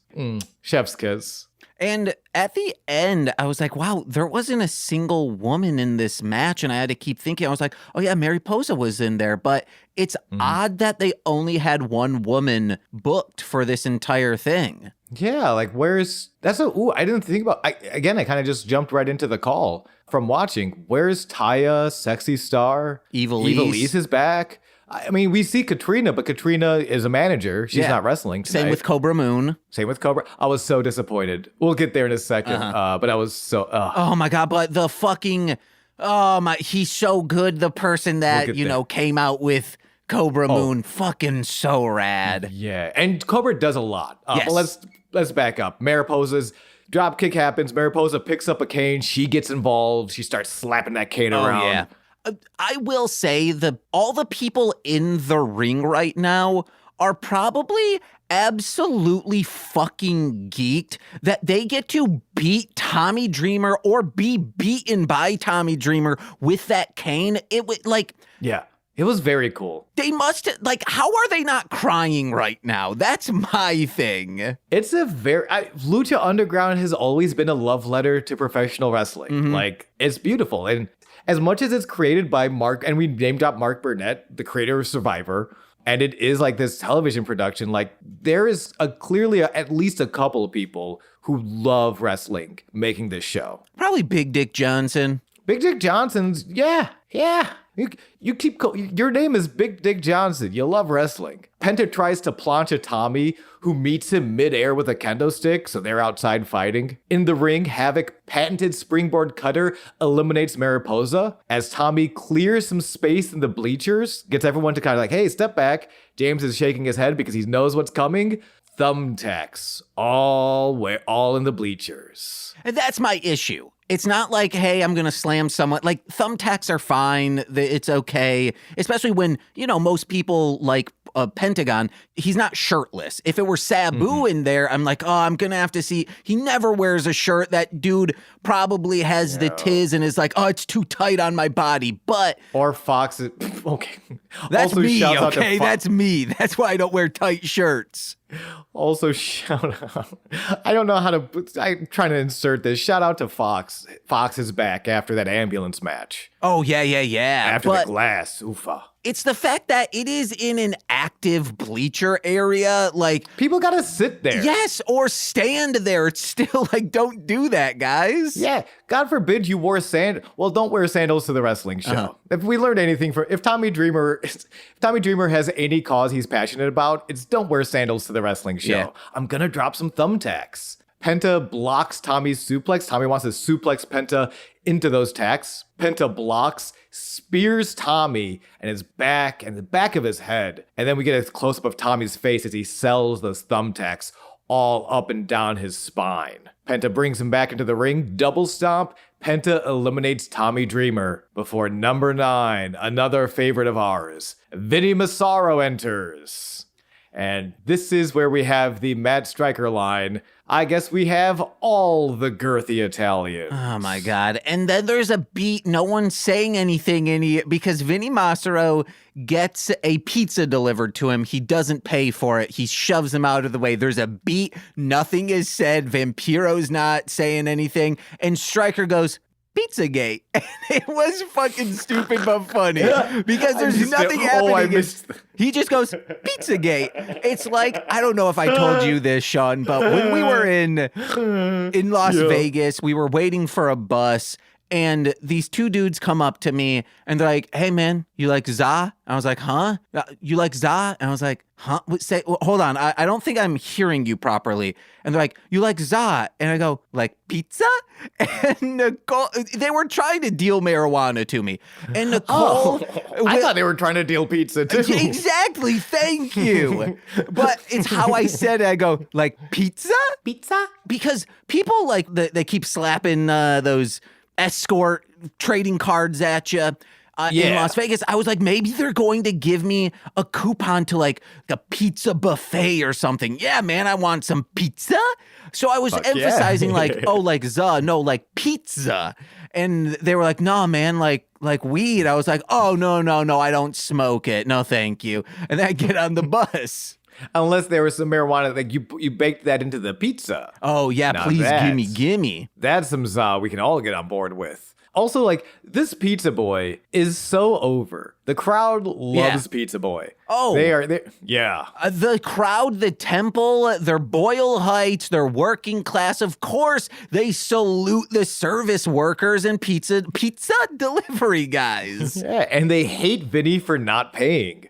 [SPEAKER 1] Chef's kiss.
[SPEAKER 2] And at the end, I was like, wow, there wasn't a single woman in this match. And I had to keep thinking. I was like, oh yeah, Mariposa was in there. But it's odd that they only had one woman booked for this entire thing.
[SPEAKER 1] Yeah, I didn't think about, I kind of just jumped right into the call from watching. Where's Taya, Sexy Star? Evilise is back. I mean, we see Katrina, but Katrina is a manager. She's not wrestling tonight.
[SPEAKER 2] Same with Cobra Moon.
[SPEAKER 1] I was so disappointed. We'll get there in a second, but I was so...
[SPEAKER 2] Oh my God, but the fucking... Oh my, he's so good. The person that, came out with Cobra Moon, fucking so rad.
[SPEAKER 1] Yeah, and Cobra does a lot.
[SPEAKER 2] Yes.
[SPEAKER 1] But let's back up. Mariposa's Drop kick happens. Mariposa picks up a cane. She gets involved. She starts slapping that cane around.
[SPEAKER 2] Yeah. I will say all the people in the ring right now are probably absolutely fucking geeked that they get to beat Tommy Dreamer or be beaten by Tommy Dreamer with that cane. It would
[SPEAKER 1] Yeah. It was very cool.
[SPEAKER 2] They must, how are they not crying right now? That's my thing.
[SPEAKER 1] It's a Lucha Underground has always been a love letter to professional wrestling.
[SPEAKER 2] Mm-hmm.
[SPEAKER 1] It's beautiful. And as much as it's created by Mark, and we name drop Mark Burnett, the creator of Survivor, and it is this television production, there is clearly at least a couple of people who love wrestling making this show.
[SPEAKER 2] Probably Big Dick Johnson.
[SPEAKER 1] Big Dick Johnson's, yeah. You keep your name is Big Dick Johnson. You love wrestling. Penta tries to plancha Tommy, who meets him midair with a kendo stick, so they're outside fighting. In the ring, Havoc patented springboard cutter eliminates Mariposa as Tommy clears some space in the bleachers, gets everyone to kind of hey, step back. James is shaking his head because he knows what's coming. Thumbtacks all in the bleachers.
[SPEAKER 2] And that's my issue. It's not hey, I'm going to slam someone. Thumbtacks are fine. It's okay. Especially when, most people Pentagon, he's not shirtless. If it were Sabu in there, I'm I'm going to have to see. He never wears a shirt. That dude probably has the tiz and is it's too tight on my body. But.
[SPEAKER 1] Or Fox. Okay.
[SPEAKER 2] That's
[SPEAKER 1] also,
[SPEAKER 2] me,
[SPEAKER 1] okay?
[SPEAKER 2] That's me. That's why I don't wear tight shirts.
[SPEAKER 1] Also, shout out. I don't know how to. I'm trying to insert this. Shout out to Fox. Fox is back after that ambulance match.
[SPEAKER 2] Oh, yeah.
[SPEAKER 1] After the glass. Oofa.
[SPEAKER 2] It's the fact that it is in an active bleacher area.
[SPEAKER 1] People gotta sit there.
[SPEAKER 2] Yes, or stand there. It's still don't do that, guys.
[SPEAKER 1] Yeah. God forbid you wore Well, don't wear sandals to the wrestling show. If we learned anything if Tommy Dreamer has any cause he's passionate about, it's don't wear sandals to the wrestling show. Yeah. I'm gonna drop some thumbtacks. Penta blocks Tommy's suplex. Tommy wants to suplex Penta into those tacks. Penta blocks, spears Tommy and his back and the back of his head. And then we get a close-up of Tommy's face as he sells those thumbtacks all up and down his spine. Penta brings him back into the ring, double stomp. Penta eliminates Tommy Dreamer before number 9, another favorite of ours, Vinny Massaro enters. And this is where we have the Matt Striker line. I guess we have all the girthy Italians.
[SPEAKER 2] Oh my God. And then there's a beat. No one's saying anything because Vinny Massaro gets a pizza delivered to him. He doesn't pay for it. He shoves him out of the way. There's a beat. Nothing is said. Vampiro's not saying anything. And Striker goes, Pizzagate. And it was fucking stupid but funny because there's nothing happening. He just goes, Pizzagate. It's I don't know if I told you this, Sean, but when we were in Las Vegas, we were waiting for a bus. And these two dudes come up to me and they're like, hey, man, you like za? I was like, huh? You like za? And I was like, huh? Hold on. I don't think I'm hearing you properly. And they're like, you like za? And I go, like pizza? And Nicole, they were trying to deal marijuana to me. And Nicole.
[SPEAKER 1] I thought they were trying to deal pizza too.
[SPEAKER 2] Exactly. Thank you. But it's how I said it. I go, like pizza?
[SPEAKER 1] Pizza?
[SPEAKER 2] Because people they keep slapping those escort trading cards at you in Las Vegas. I was like, maybe they're going to give me a coupon to a pizza buffet or something. Yeah, man, I want some pizza. So I was emphasizing za, no, pizza. And they were like, no, man, like weed. I was like, oh, no, I don't smoke it. No, thank you. And then I get on the bus.
[SPEAKER 1] Unless there was some marijuana, you baked that into the pizza.
[SPEAKER 2] Oh, yeah, now please gimme.
[SPEAKER 1] That's some za we can all get on board with. Also, this Pizza Boy is so over. The crowd loves Pizza Boy.
[SPEAKER 2] Oh. The crowd, the temple, their Boyle Heights, their working class, of course, they salute the service workers and pizza delivery guys.
[SPEAKER 1] Yeah, and they hate Vinny for not paying.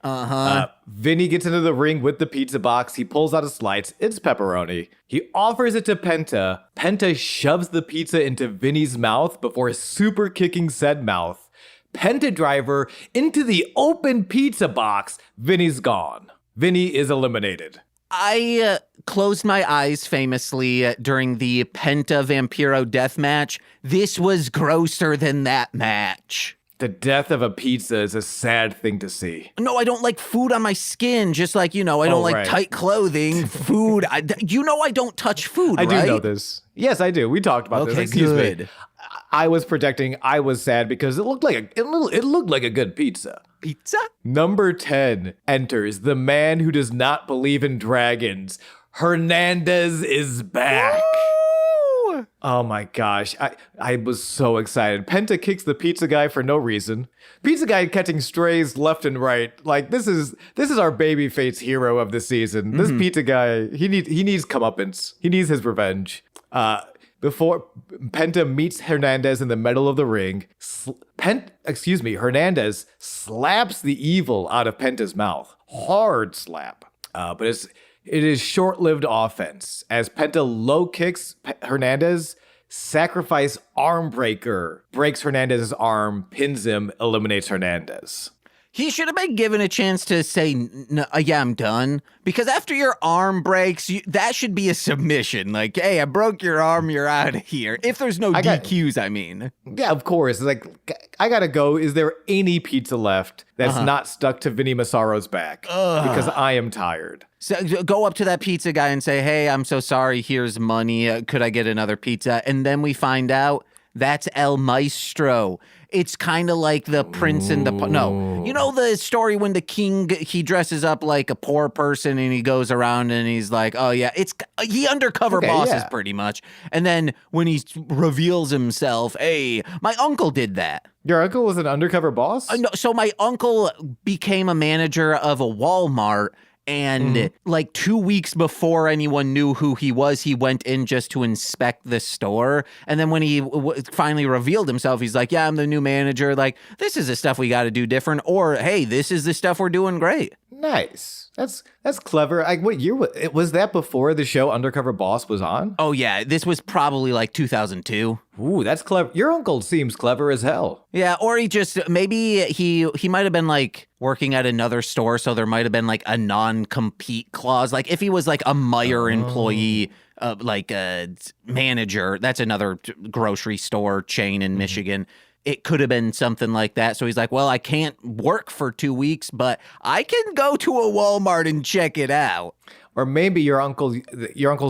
[SPEAKER 1] Vinny gets into the ring with the pizza box. He pulls out a slice. It's pepperoni. He offers it to Penta. Penta shoves the pizza into Vinny's mouth before super kicking said mouth. Penta driver into the open pizza box. Vinny's gone. Vinny is eliminated.
[SPEAKER 2] I closed my eyes famously during the Penta Vampiro death match. This was grosser than that match.
[SPEAKER 1] The death of a pizza is a sad thing to see.
[SPEAKER 2] No, I don't like food on my skin, just like, I don't like tight clothing, food. I don't touch food,
[SPEAKER 1] I
[SPEAKER 2] right?
[SPEAKER 1] do know this. Yes, I do. We talked about this. Excuse me. I was projecting. I was sad because it looked like a good pizza.
[SPEAKER 2] Pizza?
[SPEAKER 1] Number 10 enters the man who does not believe in dragons. Hernandez is back.
[SPEAKER 2] Woo!
[SPEAKER 1] Oh my gosh. I was so excited. Penta kicks the pizza guy for no reason. Pizza guy catching strays left and right. Like this is our babyface hero of the season. This pizza guy, he needs comeuppance. He needs his revenge. Before Penta meets Hernandez in the middle of the ring, Hernandez slaps the evil out of Penta's mouth. Hard slap. But it is short-lived offense. As Penta low kicks Hernandez, sacrifice arm breaker breaks Hernandez's arm, pins him, eliminates Hernandez.
[SPEAKER 2] He should have been given a chance to say, yeah, I'm done. Because after your arm breaks, that should be a submission. Like, hey, I broke your arm, you're out of here. If there's no DQs, I mean.
[SPEAKER 1] Yeah, of course. Like, I gotta go. Is there any pizza left that's not stuck to Vinny Massaro's back? Because I am tired.
[SPEAKER 2] So go up to that pizza guy and say, hey, I'm so sorry. Here's money. Could I get another pizza? And then we find out that's El Maestro. It's kind of like the prince and the... No. You know the story when the king, he dresses up like a poor person and he goes around and he's like, oh yeah, he undercover bosses pretty much. And then when he reveals himself, hey, my uncle did that.
[SPEAKER 1] Your uncle was an undercover boss?
[SPEAKER 2] No, so my uncle became a manager of a Walmart. And like 2 weeks before anyone knew who he was, he went in just to inspect the store. And then when he finally revealed himself, he's like, yeah, I'm the new manager. Like, this is the stuff we got to do different. Or, hey, this is the stuff we're doing great.
[SPEAKER 1] Nice. That's clever. What year was that? Before the show Undercover Boss was on?
[SPEAKER 2] Oh, yeah. This was probably like 2002.
[SPEAKER 1] Ooh, that's clever. Your uncle seems clever as hell.
[SPEAKER 2] Yeah, or maybe he might have been like working at another store, so there might have been like a non-compete clause. Like if he was like a Meijer employee, like a manager, that's another grocery store chain in Michigan. It could have been something like that. So he's like, well, I can't work for 2 weeks, but I can go to a Walmart and check it out.
[SPEAKER 1] Or maybe your uncle's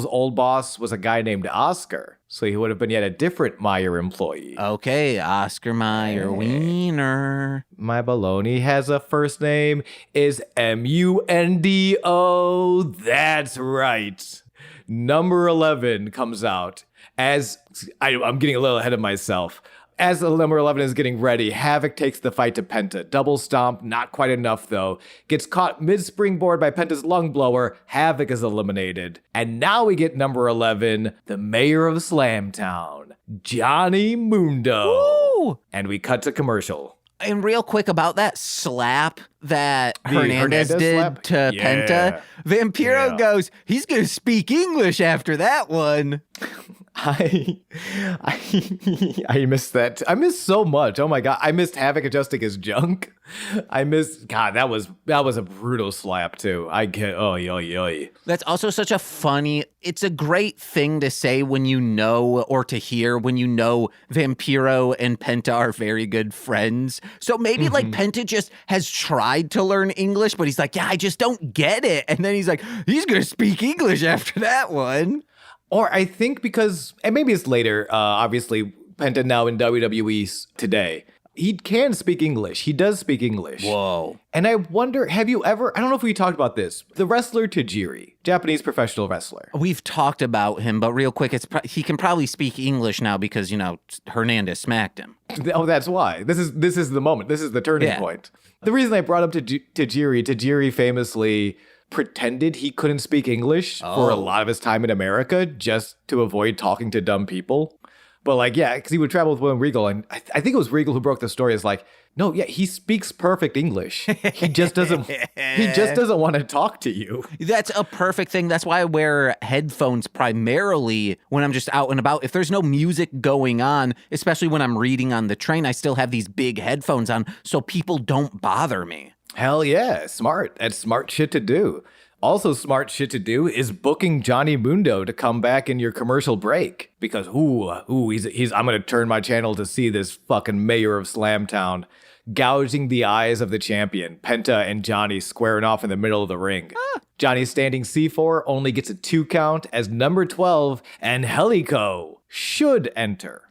[SPEAKER 1] old boss was a guy named Oscar. So he would have been yet a different Meijer employee.
[SPEAKER 2] Okay, Oscar Mayer Wiener.
[SPEAKER 1] My baloney has a first name, is Mundo. That's right. Number 11 comes out. As I'm getting a little ahead of myself. As the number 11 is getting ready, Havoc takes the fight to Penta. Double stomp, not quite enough though. Gets caught mid-springboard by Penta's lung blower. Havoc is eliminated. And now we get number 11, the mayor of Slamtown, Johnny Mundo.
[SPEAKER 2] Woo!
[SPEAKER 1] And we cut to commercial.
[SPEAKER 2] And real quick about that slap that Hernandez did
[SPEAKER 1] slap?
[SPEAKER 2] to Penta, Vampiro goes, he's going to speak English after that one.
[SPEAKER 1] I missed that. I missed so much. Oh my God. I missed Havoc adjusting his junk. God, that was a brutal slap too.
[SPEAKER 2] That's also such a funny, it's a great thing to say when you know, or to hear when you know Vampiro and Penta are very good friends. So maybe like Penta just has tried to learn English, but he's like, yeah, I just don't get it. And then he's like, he's going to speak English after that one.
[SPEAKER 1] Or I think because, and maybe it's later, obviously, Penta now in WWE today, he can speak English. He does speak English.
[SPEAKER 2] Whoa.
[SPEAKER 1] And I wonder, have you ever, I don't know if we talked about this, the wrestler Tajiri, Japanese professional wrestler.
[SPEAKER 2] We've talked about him, but real quick, he can probably speak English now because, Hernandez smacked him.
[SPEAKER 1] Oh, that's why. This is the moment. This is the turning point. The reason I brought up Tajiri famously pretended he couldn't speak English for a lot of his time in America just to avoid talking to dumb people. But because he would travel with William Regal, and I think it was Regal who broke the story. It's like, no, yeah, he speaks perfect English. He just doesn't want to talk to you.
[SPEAKER 2] That's a perfect thing. That's why I wear headphones primarily when I'm just out and about. If there's no music going on, especially when I'm reading on the train, I still have these big headphones on so people don't bother me.
[SPEAKER 1] Hell yeah, smart. That's smart shit to do. Also smart shit to do is booking Johnny Mundo to come back in your commercial break. Because, I'm going to turn my channel to see this fucking mayor of Slamtown gouging the eyes of the champion, Penta and Johnny squaring off in the middle of the ring. Johnny standing C4 only gets a 2 count as number 12, Angelico, should enter.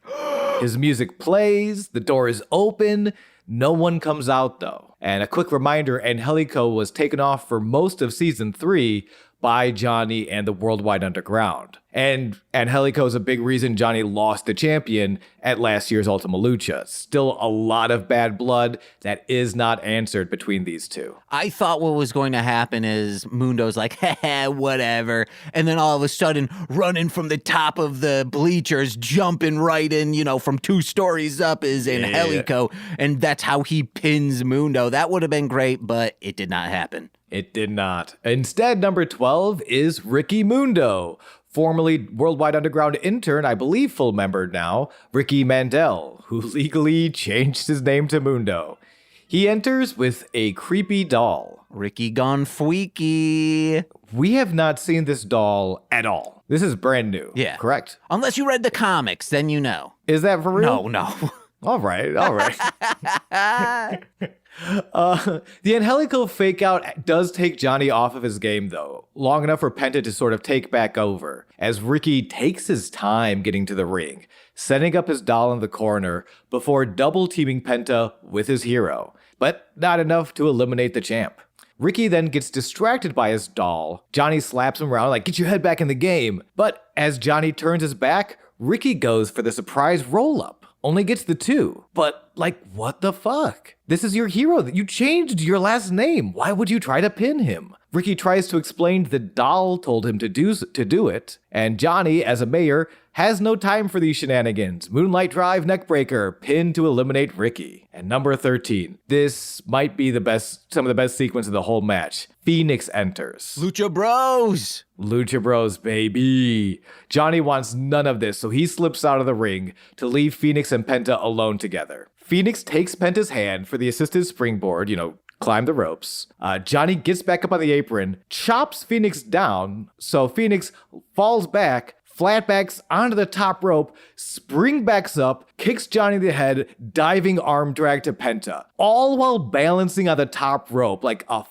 [SPEAKER 1] His music plays, the door is open, no one comes out though. And a quick reminder, Angelico was taken off for most of season 3 by Johnny and the Worldwide Underground. And Angelico is a big reason Johnny lost the champion at last year's Ultima Lucha. Still a lot of bad blood that is not answered between these two.
[SPEAKER 2] I thought what was going to happen is Mundo's like, whatever. And then all of a sudden, running from the top of the bleachers, jumping right in, from 2 stories up is Angelico. Yeah. And that's how he pins Mundo. That would have been great, but it did not happen.
[SPEAKER 1] It did not. Instead, number 12 is Ricky Mundo, formerly Worldwide Underground intern, I believe full member now, Ricky Mandel, who legally changed his name to Mundo. He enters with a creepy doll.
[SPEAKER 2] Ricky gone freaky.
[SPEAKER 1] We have not seen this doll at all. This is brand new.
[SPEAKER 2] Yeah.
[SPEAKER 1] Correct?
[SPEAKER 2] Unless you read the comics, then you know.
[SPEAKER 1] Is that for real?
[SPEAKER 2] No.
[SPEAKER 1] All right. The Angelico fake out does take Johnny off of his game, though, long enough for Penta to sort of take back over, as Ricky takes his time getting to the ring, setting up his doll in the corner before double-teaming Penta with his hero, but not enough to eliminate the champ. Ricky then gets distracted by his doll. Johnny slaps him around like, get your head back in the game. But as Johnny turns his back, Ricky goes for the surprise roll-up. Only gets the 2. But, what the fuck? This is your hero. You changed your last name. Why would you try to pin him? Ricky tries to explain the doll told him to do it, and Johnny, as a mayor, has no time for these shenanigans. Moonlight Drive neckbreaker, pin to eliminate Ricky. And number 13. This might be some of the best sequence of the whole match. Phoenix enters.
[SPEAKER 2] Lucha Bros,
[SPEAKER 1] baby. Johnny wants none of this, so he slips out of the ring to leave Phoenix and Penta alone together. Phoenix takes Penta's hand for the assisted springboard, climb the ropes. Johnny gets back up on the apron, chops Phoenix down, so Phoenix falls back, flatbacks onto the top rope, springbacks up, kicks Johnny in the head, diving arm drag to Penta, all while balancing on the top rope like a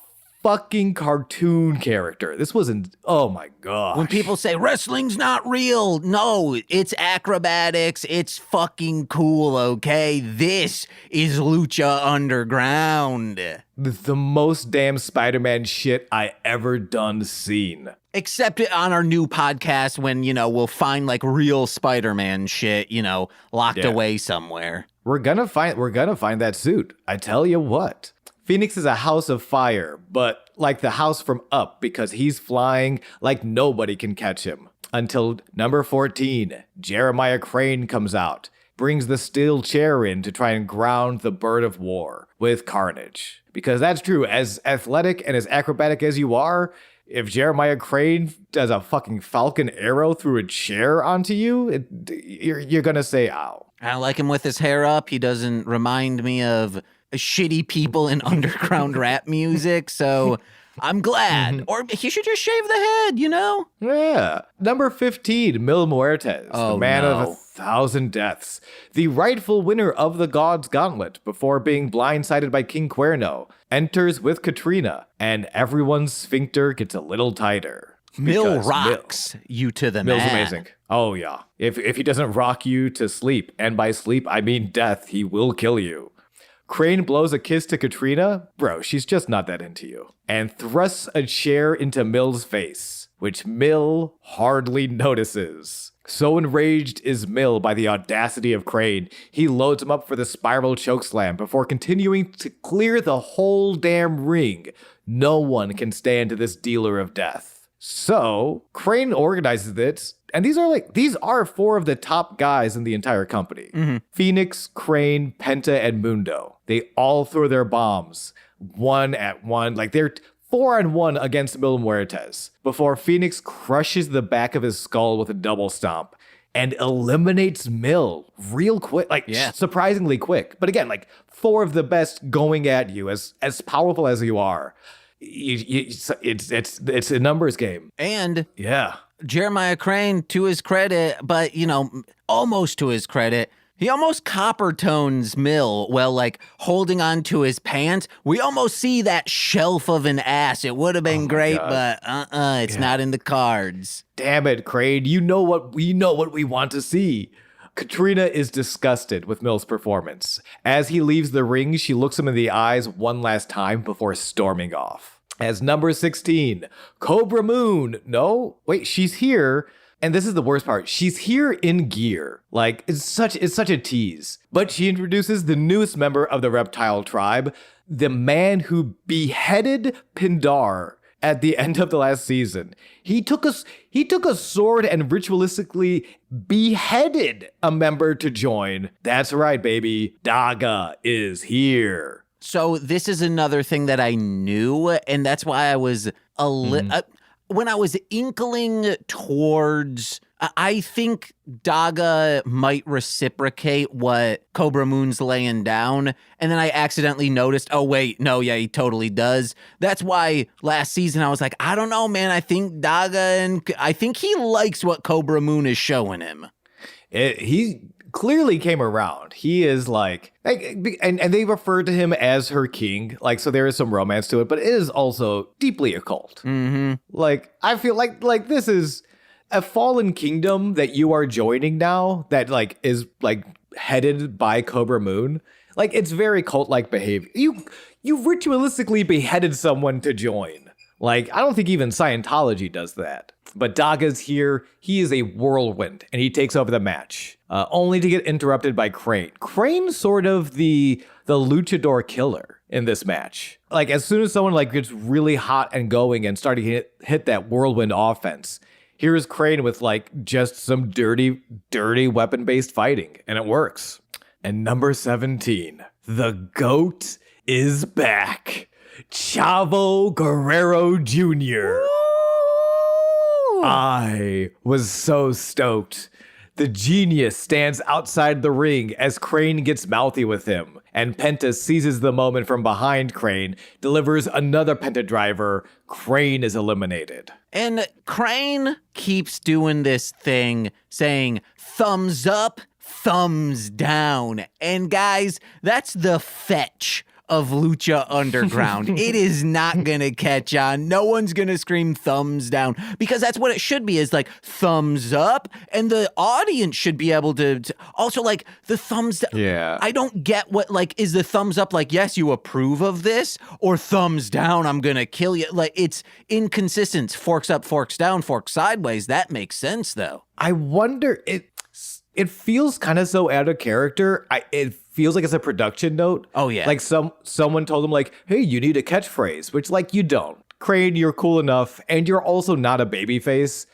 [SPEAKER 1] fucking cartoon character. This wasn't, oh my god.
[SPEAKER 2] When people say wrestling's not real, no, it's acrobatics, it's fucking cool, okay? This is Lucha Underground.
[SPEAKER 1] The most damn Spider-Man shit I ever done seen.
[SPEAKER 2] Except on our new podcast when, we'll find real Spider-Man shit, locked away somewhere.
[SPEAKER 1] We're gonna find that suit. I tell you what. Phoenix is a house of fire, but like the house from Up because he's flying like nobody can catch him. Until number 14, Jeremiah Crane comes out, brings the steel chair in to try and ground the bird of war with Carnage. Because that's true, as athletic and as acrobatic as you are, if Jeremiah Crane does a fucking falcon arrow through a chair onto you, you're gonna say ow.
[SPEAKER 2] I like him with his hair up. He doesn't remind me of shitty people in underground rap music, so I'm glad. Or he should just shave the head,
[SPEAKER 1] Yeah. Number 15, Mil Muertes, the man of 1,000 deaths. The rightful winner of the God's Gauntlet before being blindsided by King Cuerno, enters with Katrina, and everyone's sphincter gets a little tighter.
[SPEAKER 2] Mil rocks you to the
[SPEAKER 1] Mil's
[SPEAKER 2] mat.
[SPEAKER 1] amazing. Oh, yeah. If he doesn't rock you to sleep, and by sleep, I mean death, he will kill you. Crane blows a kiss to Katrina. Bro, she's just not that into you. And thrusts a chair into Mil's face, which Mil hardly notices. So enraged is Mil by the audacity of Crane, he loads him up for the spiral chokeslam before continuing to clear the whole damn ring. No one can stand to this dealer of death. So, Crane organizes it, and these are 4 of the top guys in the entire company. Mm-hmm. Phoenix, Crane, Penta, and Mundo. They all throw their bombs, 1 at 1, they're 4-on-1 against Mil Muertes, before Phoenix crushes the back of his skull with a double stomp and eliminates Mil real quick, surprisingly quick. But again, 4 of the best going at you, as powerful as you are. It's a numbers game.
[SPEAKER 2] And
[SPEAKER 1] Yeah.
[SPEAKER 2] Jeremiah Crane, to his credit, but, almost to his credit, he almost copper tones Mill while, holding on to his pants. We almost see that shelf of an ass. It would have been great,
[SPEAKER 1] God.
[SPEAKER 2] but it's not in the cards.
[SPEAKER 1] Damn it, Crane. You know what we want to see. Katrina is disgusted with Mill's performance. As he leaves the ring, she looks him in the eyes one last time before storming off. As number 16, Cobra Moon. No, wait, she's here. And this is the worst part. She's here in gear. It's such a tease. But she introduces the newest member of the reptile tribe, the man who beheaded Pindar at the end of the last season. He took a sword and ritualistically beheaded a member to join. That's right, baby. Daga is here.
[SPEAKER 2] So this is another thing that I knew, and that's why I was a little... when I was inkling towards, I think Daga might reciprocate what Cobra Moon's laying down. And then I accidentally noticed, oh, wait, no, yeah, he totally does. That's why last season I was like, I don't know, man. I think I think he likes what Cobra Moon is showing him.
[SPEAKER 1] He clearly came around. He is and they refer to him as her king. So there is some romance to it, but it is also deeply occult.
[SPEAKER 2] Mm-hmm.
[SPEAKER 1] I feel like this is a fallen kingdom that you are joining now that is headed by Cobra Moon. It's very cult-like behavior. You ritualistically beheaded someone to join. I don't think even Scientology does that. But Daga's here. He is a whirlwind, and he takes over the match, only to get interrupted by Crane. Crane's sort of the luchador killer in this match. As soon as someone gets really hot and going and starting to hit that whirlwind offense, here's Crane with just some dirty weapon-based fighting, and it works. And number 17, the GOAT is back. Chavo Guerrero Jr. I was so stoked. The genius stands outside the ring as Crane gets mouthy with him, and Penta seizes the moment from behind Crane, delivers another Penta driver. Crane is eliminated.
[SPEAKER 2] And Crane keeps doing this thing, saying thumbs up, thumbs down. And guys, that's the fetch of Lucha Underground. It is not gonna catch on. No one's gonna scream thumbs down, because that's what it should be, is thumbs up, and the audience should be able to also the thumbs down.
[SPEAKER 1] Yeah.
[SPEAKER 2] I don't get what is the thumbs up yes, you approve of this, or thumbs down, I'm gonna kill you. It's inconsistent. Forks up, forks down, forks sideways. That makes sense though.
[SPEAKER 1] I wonder, it feels kind of so out of character. It feels like it's a production note.
[SPEAKER 2] Oh, yeah.
[SPEAKER 1] Someone told him hey, you need a catchphrase, which you don't. Crane, you're cool enough, and you're also not a babyface.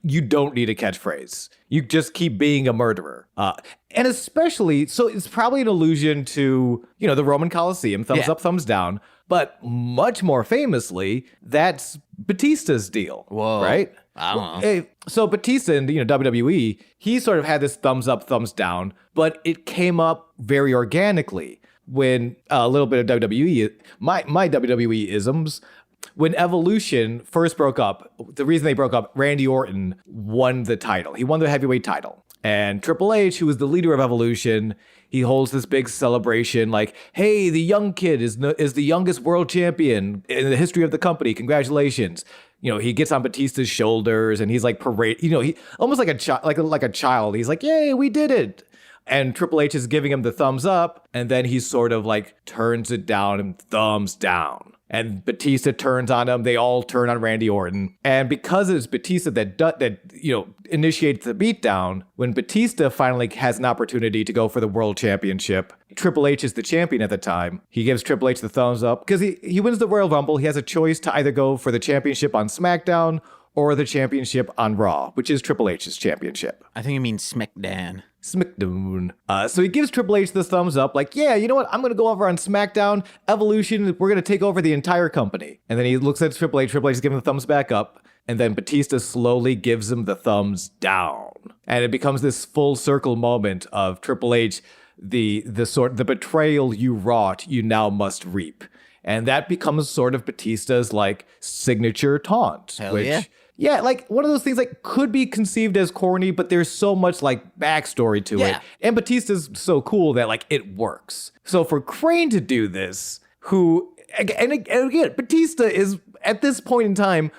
[SPEAKER 1] You don't need a catchphrase. You just keep being a murderer. And especially, so it's probably an allusion to, the Roman Colosseum, thumbs up, thumbs down. But much more famously, that's Batista's deal.
[SPEAKER 2] Whoa.
[SPEAKER 1] Right?
[SPEAKER 2] I don't know.
[SPEAKER 1] So Batista in WWE, he sort of had this thumbs up, thumbs down, but it came up very organically when a little bit of WWE, my WWE isms, when Evolution first broke up. The reason they broke up, Randy Orton won the title. He won the heavyweight title. And Triple H, who was the leader of Evolution, he holds this big celebration hey, the young kid is the youngest world champion in the history of the company. Congratulations. He gets on Batista's shoulders and he's parade. He almost like a child. He's yay, we did it. And Triple H is giving him the thumbs up, and then he sort of turns it down and thumbs down. And Batista turns on him. They all turn on Randy Orton. And because it's Batista that initiates the beatdown, when Batista finally has an opportunity to go for the world championship, Triple H is the champion at the time. He gives Triple H the thumbs up because he wins the Royal Rumble. He has a choice to either go for the championship on SmackDown or the championship on Raw, which is Triple H's championship.
[SPEAKER 2] I think it means SmackDown.
[SPEAKER 1] SmackDown. So he gives Triple H the thumbs up, yeah, you know what? I'm going to go over on SmackDown. Evolution, we're going to take over the entire company. And then he looks at Triple H. Triple H is giving the thumbs back up. And then Batista slowly gives him the thumbs down. And it becomes this full circle moment of Triple H, the betrayal you wrought, you now must reap. And that becomes sort of Batista's like signature taunt.
[SPEAKER 2] Hell yeah,
[SPEAKER 1] like one of those things like could be conceived as corny, but there's so much like backstory to it. And Batista's so cool that like it works. So for Crane to do this, and again, Batista is at this point in time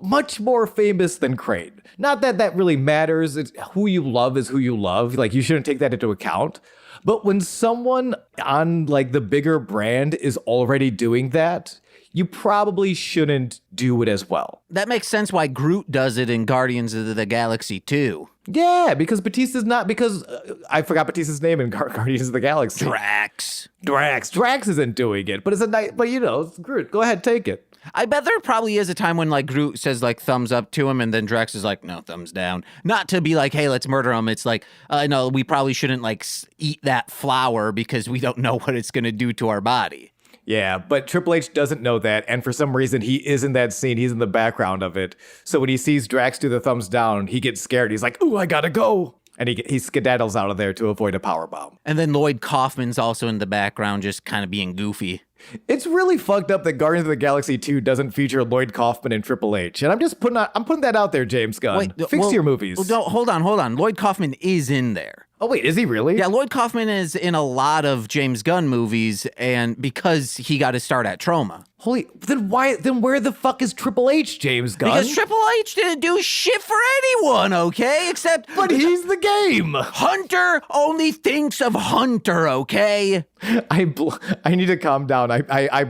[SPEAKER 1] much more famous than Crane. Not that that really matters. It's who you love is who you love. Like you shouldn't take that into account. But when someone on like the bigger brand is already doing that, you probably shouldn't do it as well.
[SPEAKER 2] That makes sense why Groot does it in Guardians of the Galaxy 2.
[SPEAKER 1] Yeah, because Batista's not, because I forgot Batista's name in Guardians of the Galaxy.
[SPEAKER 2] Drax
[SPEAKER 1] isn't doing it, but it's a nice, but you know, it's Groot. Go ahead, take it.
[SPEAKER 2] I bet there probably is a time when like Groot says like thumbs up to him and then Drax is like, no, thumbs down. Not to be like, hey, let's murder him. It's like, no, we probably shouldn't like eat that flower because we don't know what it's going to do to our body.
[SPEAKER 1] Yeah, but Triple H doesn't know that, and for some reason, he is in that scene. He's in the background of it. So when he sees Drax do the thumbs down, he gets scared. He's like, ooh, I gotta go. And he skedaddles out of there to avoid a powerbomb.
[SPEAKER 2] And then Lloyd Kaufman's also in the background just kind of being goofy.
[SPEAKER 1] It's really fucked up that Guardians of the Galaxy 2 doesn't feature Lloyd Kaufman and Triple H. And I'm putting that out there, James Gunn. Fix your movies.
[SPEAKER 2] Well, hold on. Lloyd Kaufman is in there.
[SPEAKER 1] Oh, wait, is he really?
[SPEAKER 2] Yeah, Lloyd Kaufman is in a lot of James Gunn movies, and because he got his start at Troma.
[SPEAKER 1] Then where the fuck is Triple H, James Gunn?
[SPEAKER 2] Because Triple H didn't do shit for anyone, okay?
[SPEAKER 1] But he's the game.
[SPEAKER 2] Hunter only thinks of Hunter, okay?
[SPEAKER 1] I need to calm down. I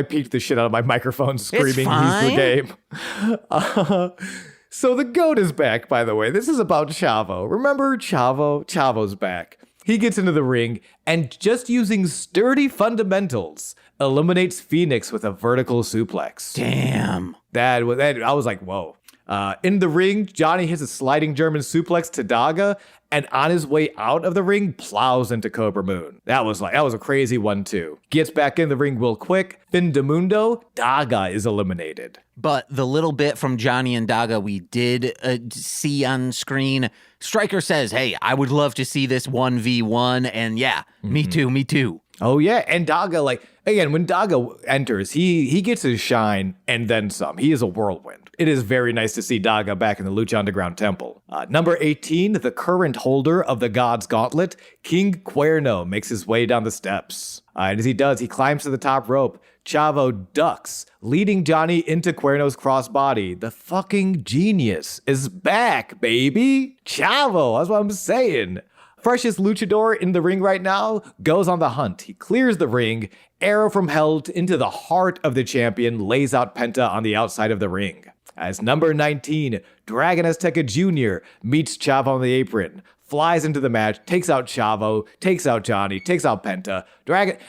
[SPEAKER 1] peeked the shit out of my microphone screaming, he's the game. So the GOAT is back, by the way. This is about Chavo. Remember Chavo? Chavo's back. He gets into the ring and just using sturdy fundamentals eliminates Phoenix with a vertical suplex.
[SPEAKER 2] Damn.
[SPEAKER 1] I was like, whoa. In the ring, Johnny hits a sliding German suplex to Daga, and on his way out of the ring, plows into Cobra Moon. That was a crazy one too. Gets back in the ring real quick. Fin de Mundo, Daga is eliminated.
[SPEAKER 2] But the little bit from Johnny and Daga we did see on screen, Stryker says, hey, I would love to see this 1v1. And yeah, me too.
[SPEAKER 1] Oh yeah, and Daga, like, again, when Daga enters, he gets his shine and then some. He is a whirlwind. It is very nice to see Daga back in the Lucha Underground temple. Number 18, the current holder of the God's Gauntlet, King Cuerno, makes his way down the steps. And as he does, he climbs to the top rope. Chavo ducks, leading Johnny into Cuerno's crossbody. The fucking genius is back, baby. Chavo, that's what I'm saying. Freshest luchador in the ring right now goes on the hunt. He clears the ring, arrow from hell into the heart of the champion, lays out Penta on the outside of the ring. As number 19, Dragon Azteca Jr. meets Chavo on the apron, flies into the match, takes out Chavo, takes out Johnny, takes out Penta,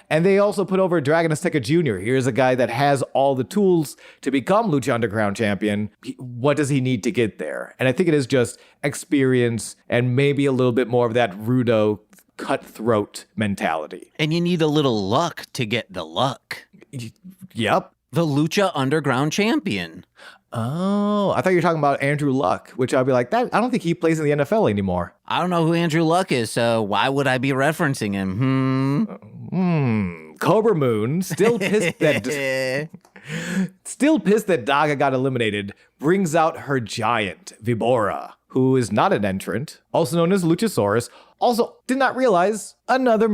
[SPEAKER 1] and they also put over Dragon Azteca Jr. Here's a guy that has all the tools to become Lucha Underground champion. What does he need to get there? And I think it is just experience and maybe a little bit more of that rudo, cutthroat mentality.
[SPEAKER 2] And you need a little luck to get the luck.
[SPEAKER 1] Yep.
[SPEAKER 2] The Lucha Underground champion.
[SPEAKER 1] Oh, I thought you were talking about Andrew Luck, which I'd be like, that. I don't think he plays in the NFL anymore.
[SPEAKER 2] I don't know who Andrew Luck is, so why would I be referencing him?
[SPEAKER 1] Cobra Moon, still pissed that Daga got eliminated, brings out her giant, Vibora, who is not an entrant, also known as Luchasaurus. Also, did not realize another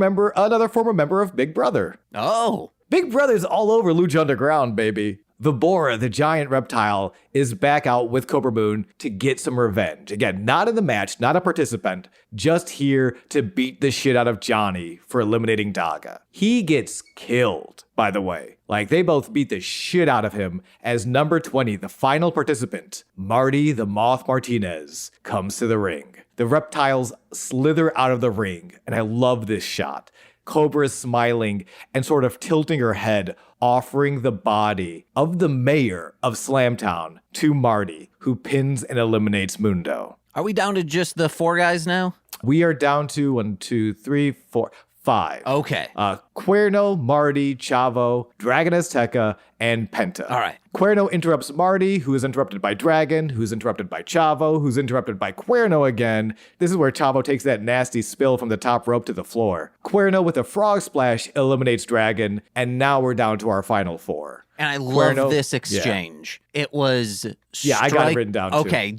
[SPEAKER 1] former member of Big Brother.
[SPEAKER 2] Oh.
[SPEAKER 1] Big Brother's all over Lucha Underground, baby. Vibora, the giant reptile, is back out with Cobra Moon to get some revenge. Again, not in the match, not a participant, just here to beat the shit out of Johnny for eliminating Daga. He gets killed, by the way. Like, they both beat the shit out of him as number 20, the final participant, Marty the Moth Martinez, comes to the ring. The reptiles slither out of the ring, and I love this shot. Cobra is smiling and sort of tilting her head, offering the body of the mayor of Slamtown to Marty, who pins and eliminates Mundo.
[SPEAKER 2] Are we down to just the 4 guys now?
[SPEAKER 1] We are down to 1, 2, 3, 4, 5.
[SPEAKER 2] Okay.
[SPEAKER 1] Cuerno, Marty, Chavo, Dragon Azteca, and Penta.
[SPEAKER 2] All right.
[SPEAKER 1] Cuerno interrupts Marty, who is interrupted by Dragon, who's interrupted by Chavo, who's interrupted by Cuerno again. This is where Chavo takes that nasty spill from the top rope to the floor. Cuerno with a frog splash eliminates Dragon, and now we're down to our final 4.
[SPEAKER 2] And I love this exchange. Yeah. It was...
[SPEAKER 1] I got it written down, too.
[SPEAKER 2] Okay.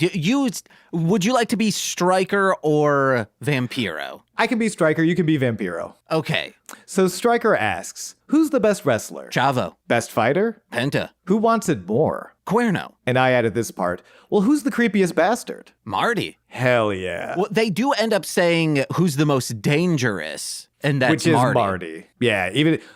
[SPEAKER 2] Would you like to be Striker or Vampiro?
[SPEAKER 1] I can be Striker. You can be Vampiro.
[SPEAKER 2] Okay.
[SPEAKER 1] So Striker asks, who's the best wrestler?
[SPEAKER 2] Chavo.
[SPEAKER 1] Best fighter?
[SPEAKER 2] Penta.
[SPEAKER 1] Who wants it more?
[SPEAKER 2] Cuerno.
[SPEAKER 1] And I added this part. Well, who's the creepiest bastard?
[SPEAKER 2] Marty.
[SPEAKER 1] Hell yeah.
[SPEAKER 2] Well, they do end up saying who's the most dangerous. And that's
[SPEAKER 1] Which is Marty. Yeah,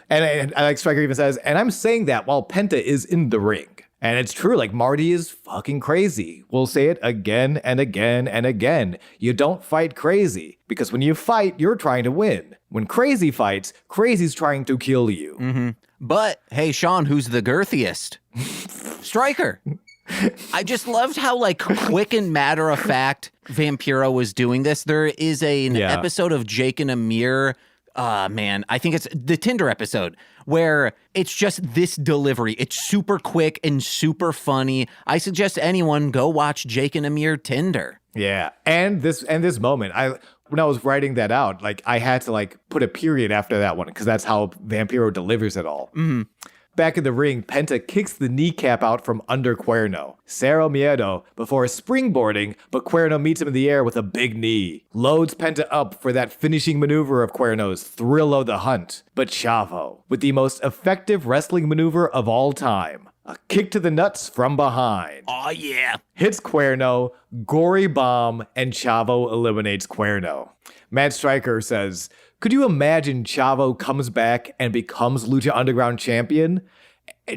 [SPEAKER 1] and I like Striker even says, and I'm saying that while Penta is in the ring. And it's true, like Marty is fucking crazy. We'll say it again and again and again. You don't fight crazy, because when you fight, you're trying to win. When crazy fights, crazy's trying to kill you.
[SPEAKER 2] Mm-hmm. But, hey, Sean, who's the girthiest? Striker. I just loved how, like, quick and matter-of-fact Vampiro was doing this. There is an episode of Jake and Amir, I think it's the Tinder episode, where it's just this delivery. It's super quick and super funny. I suggest anyone go watch Jake and Amir Tinder.
[SPEAKER 1] Yeah, and this moment, when I was writing that out, like, I had to, like, put a period after that one, because that's how Vampiro delivers it all.
[SPEAKER 2] Mm-hmm.
[SPEAKER 1] Back in the ring, Penta kicks the kneecap out from under Cuerno. Cero Miedo before springboarding, but Cuerno meets him in the air with a big knee. Loads Penta up for that finishing maneuver of Cuerno's Thrill of the Hunt. But Chavo, with the most effective wrestling maneuver of all time. A kick to the nuts from behind.
[SPEAKER 2] Oh, yeah.
[SPEAKER 1] Hits Cuerno, gory bomb, and Chavo eliminates Cuerno. Matt Striker says, could you imagine Chavo comes back and becomes Lucha Underground champion?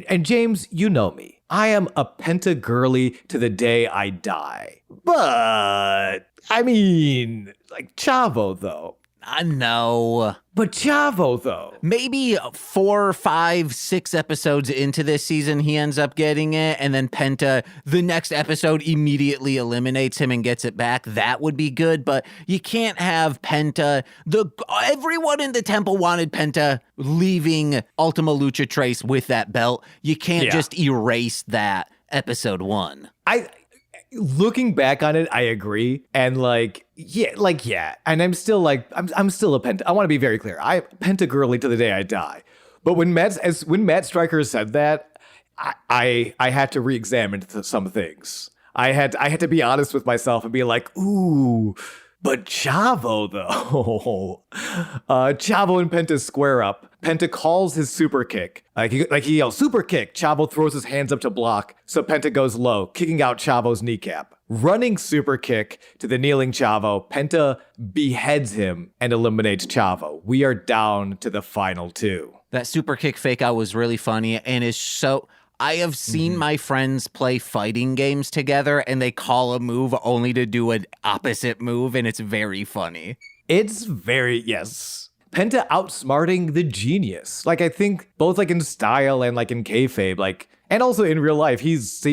[SPEAKER 1] And James, you know me. I am a Penta girly to the day I die. But, I mean, like Chavo, though.
[SPEAKER 2] I know.
[SPEAKER 1] But Chavo, though.
[SPEAKER 2] Maybe 4, 5, 6 episodes into this season, he ends up getting it. And then Penta, the next episode, immediately eliminates him and gets it back. That would be good. But you can't have Penta. Everyone in the temple wanted Penta leaving Ultima Lucha Trace with that belt. You can't just erase that episode 1.
[SPEAKER 1] Looking back on it, I agree. And and I'm still I'm still a Penta. I want to be very clear. I Penta girly to the day I die. But when Matt Striker said that, I had to re-examine some things. I had to be honest with myself and be like, ooh, but Chavo though. Chavo and Penta square up. Penta calls his super kick. He yells, super kick. Chavo throws his hands up to block, so Penta goes low, kicking out Chavo's kneecap. Running super kick to the kneeling Chavo, Penta beheads him and eliminates Chavo. We are down to the final 2.
[SPEAKER 2] That super kick fake out was really funny and is so... I have seen my friends play fighting games together and they call a move only to do an opposite move, and it's very funny.
[SPEAKER 1] It's very, yes. Penta outsmarting the genius. Like, I think both like in style and like in kayfabe, like, and also in real life, his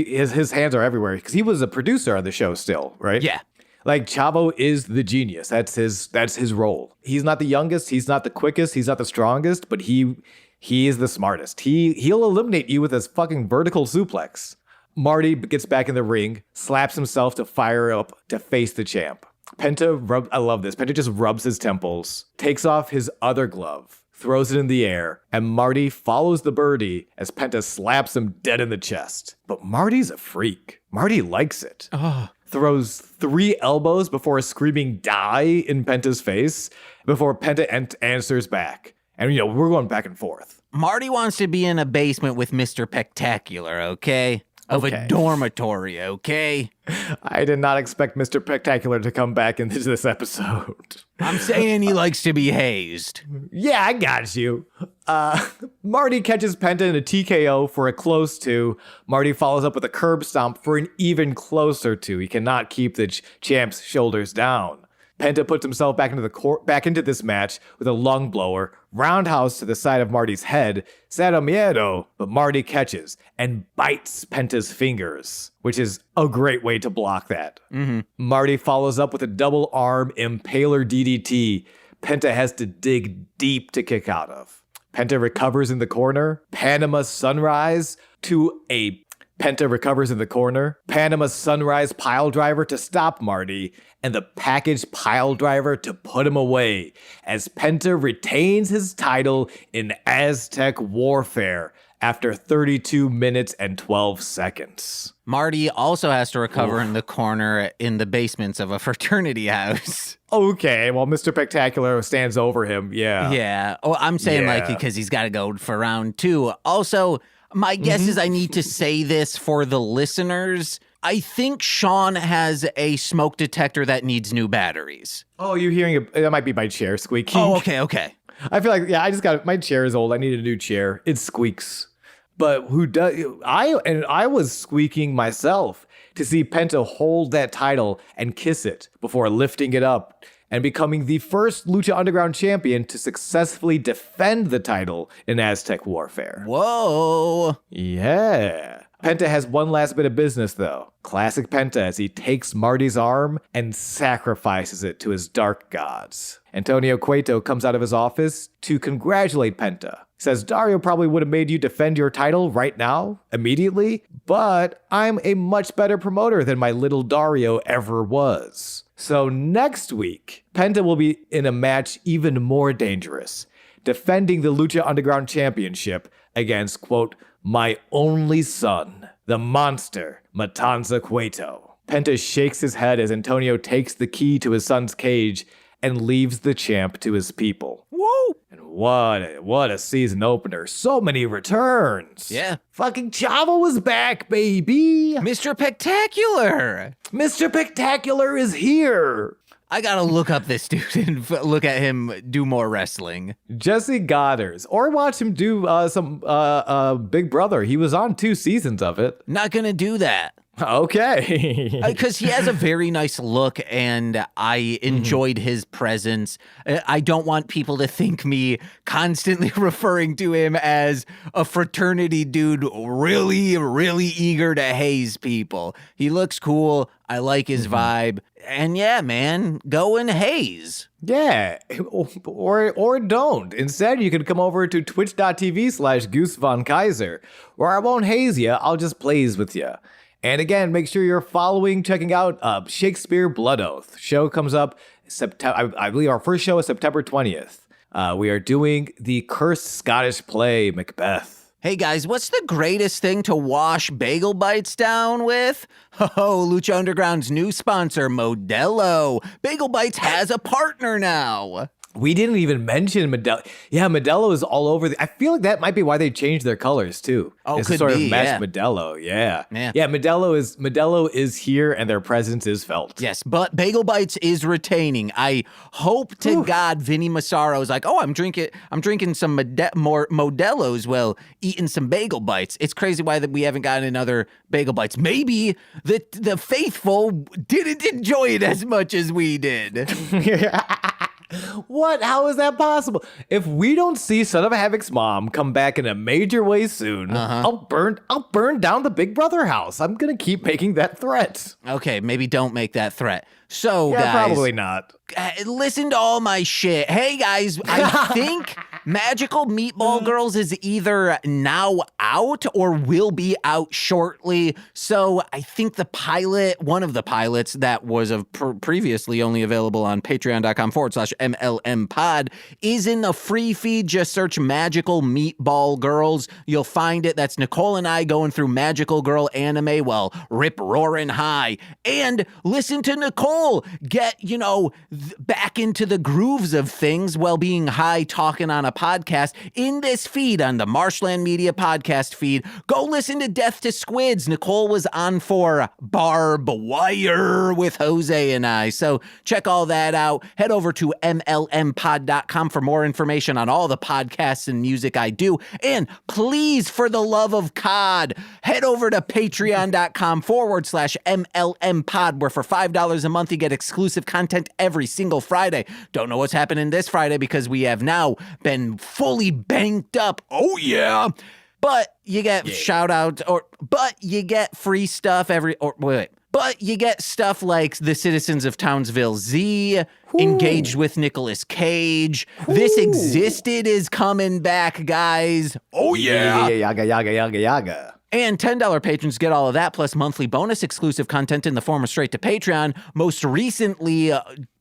[SPEAKER 1] hands are everywhere because he was a producer on the show still, right?
[SPEAKER 2] Yeah.
[SPEAKER 1] Like, Chavo is the genius. That's his role. He's not the youngest. He's not the quickest. He's not the strongest, but he is the smartest. He'll eliminate you with his fucking vertical suplex. Marty gets back in the ring, slaps himself to fire up to face the champ. I love this. Penta just rubs his temples, takes off his other glove, throws it in the air, and Marty follows the birdie as Penta slaps him dead in the chest. But Marty's a freak. Marty likes it. Throws 3 elbows before screaming die in Penta's face before Penta answers back. And, we're going back and forth.
[SPEAKER 2] Marty wants to be in a basement with Mr. Spectacular, okay? Of a dormitory, okay?
[SPEAKER 1] I did not expect Mr. Spectacular to come back into this episode.
[SPEAKER 2] I'm saying he likes to be hazed.
[SPEAKER 1] Yeah, I got you. Marty catches Penta in a TKO for a close 2. Marty follows up with a curb stomp for an even closer 2. He cannot keep the champ's shoulders down. Penta puts himself back into this match with a lung blower, roundhouse to the side of Marty's head, Cero Miedo, but Marty catches and bites Penta's fingers, which is a great way to block that. Marty follows up with a double arm impaler DDT Penta has to dig deep to kick out of. Penta recovers in the corner. Panama Sunrise to a Penta recovers in the corner. Panama Sunrise pile driver to stop Marty. And the package pile driver to put him away as Penta retains his title in Aztec warfare after 32 minutes and 12 seconds.
[SPEAKER 2] Marty also has to recover in the corner in the basements of a fraternity house.
[SPEAKER 1] Okay, well, Mr. Spectacular stands over him, yeah.
[SPEAKER 2] Yeah. Oh, I'm saying because he's got to go for round 2. Also, my guess is I need to say this for the listeners. I think Sean has a smoke detector that needs new batteries.
[SPEAKER 1] Oh, you're hearing that might be my chair squeaking.
[SPEAKER 2] Oh, okay.
[SPEAKER 1] I feel like, I just got, my chair is old. I need a new chair. It squeaks. But who does, I was squeaking myself to see Penta hold that title and kiss it before lifting it up and becoming the first Lucha Underground champion to successfully defend the title in Aztec warfare.
[SPEAKER 2] Whoa.
[SPEAKER 1] Yeah. Penta has one last bit of business, though. Classic Penta as he takes Marty's arm and sacrifices it to his dark gods. Antonio Cueto comes out of his office to congratulate Penta. Says Dario probably would have made you defend your title right now, immediately, but I'm a much better promoter than my little Dario ever was. So next week, Penta will be in a match even more dangerous, defending the Lucha Underground Championship against, quote, my only son, the monster, Matanza Cueto. Penta shakes his head as Antonio takes the key to his son's cage and leaves the champ to his people.
[SPEAKER 2] Woo!
[SPEAKER 1] And what a season opener. So many returns.
[SPEAKER 2] Yeah.
[SPEAKER 1] Fucking Chavo was back, baby.
[SPEAKER 2] Mr. Spectacular.
[SPEAKER 1] Mr. Spectacular is here.
[SPEAKER 2] I gotta look up this dude and look at him do more wrestling.
[SPEAKER 1] Jesse Goddard. Or watch him do some Big Brother. He was on 2 seasons of it.
[SPEAKER 2] Not gonna do that.
[SPEAKER 1] Okay.
[SPEAKER 2] Because he has a very nice look and I enjoyed his presence. I don't want people to think me constantly referring to him as a fraternity dude really, really eager to haze people. He looks cool. I like his vibe. And yeah, man, go and haze.
[SPEAKER 1] Yeah, or don't. Instead, you can come over to twitch.tv/Goose Von Kaiser, where I won't haze you, I'll just blaze with you. And again, make sure you're checking out Shakespeare Blood Oath. Show comes up September. I believe our first show is September 20th. We are doing the cursed Scottish play, Macbeth.
[SPEAKER 2] Hey guys, what's the greatest thing to wash bagel bites down with? Oh, Lucha Underground's new sponsor, Modelo. Bagel Bites has a partner now.
[SPEAKER 1] We didn't even mention Modelo. Yeah, Modelo is all over. I feel like that might be why they changed their colors too.
[SPEAKER 2] Oh,
[SPEAKER 1] it's
[SPEAKER 2] could
[SPEAKER 1] sort
[SPEAKER 2] be,
[SPEAKER 1] of match
[SPEAKER 2] yeah.
[SPEAKER 1] Modelo. Yeah.
[SPEAKER 2] Yeah.
[SPEAKER 1] Modelo is here and their presence is felt.
[SPEAKER 2] Yes, but Bagel Bites is retaining. I hope to God Vinny Massaro is like, oh, I'm drinking some more Modelo's while eating some Bagel Bites. It's crazy why that we haven't gotten another Bagel Bites. Maybe the faithful didn't enjoy it as much as we did.
[SPEAKER 1] What? How is that possible? If we don't see Son of Havoc's mom come back in a major way soon, I'll burn down the Big Brother house. I'm gonna keep making that threat.
[SPEAKER 2] Okay, maybe don't make that threat. So,
[SPEAKER 1] Yeah,
[SPEAKER 2] guys,
[SPEAKER 1] probably not.
[SPEAKER 2] Listen to all my shit. Hey, guys, I think Magical Meatball Girls is either now out or will be out shortly. So I think one of the pilots that was previously only available on patreon.com/MLM pod is in the free feed. Just search Magical Meatball Girls. You'll find it. That's Nicole and I going through Magical Girl anime while rip-roaring high. And listen to Nicole get, back into the grooves of things while being high talking on a podcast in this feed on the Marshland Media podcast feed. Go listen to Death to Squids. Nicole was on for Barb Wire with Jose and I. So check all that out. Head over to MLMpod.com for more information on all the podcasts and music I do. And please, for the love of COD, head over to patreon.com/MLMpod, where for $5 a month you get exclusive content every single Friday. Don't know what's happening this Friday because we have now been fully banked up. Oh yeah. But you get shout outs but you get free stuff But you get stuff like the citizens of Townsville Z, engaged with Nicolas Cage. This Existed is coming back, guys. Oh, yeah.
[SPEAKER 1] Yaga, yaga, yaga, yaga.
[SPEAKER 2] And $10 patrons get all of that, plus monthly bonus exclusive content in the form of straight to Patreon. Most recently,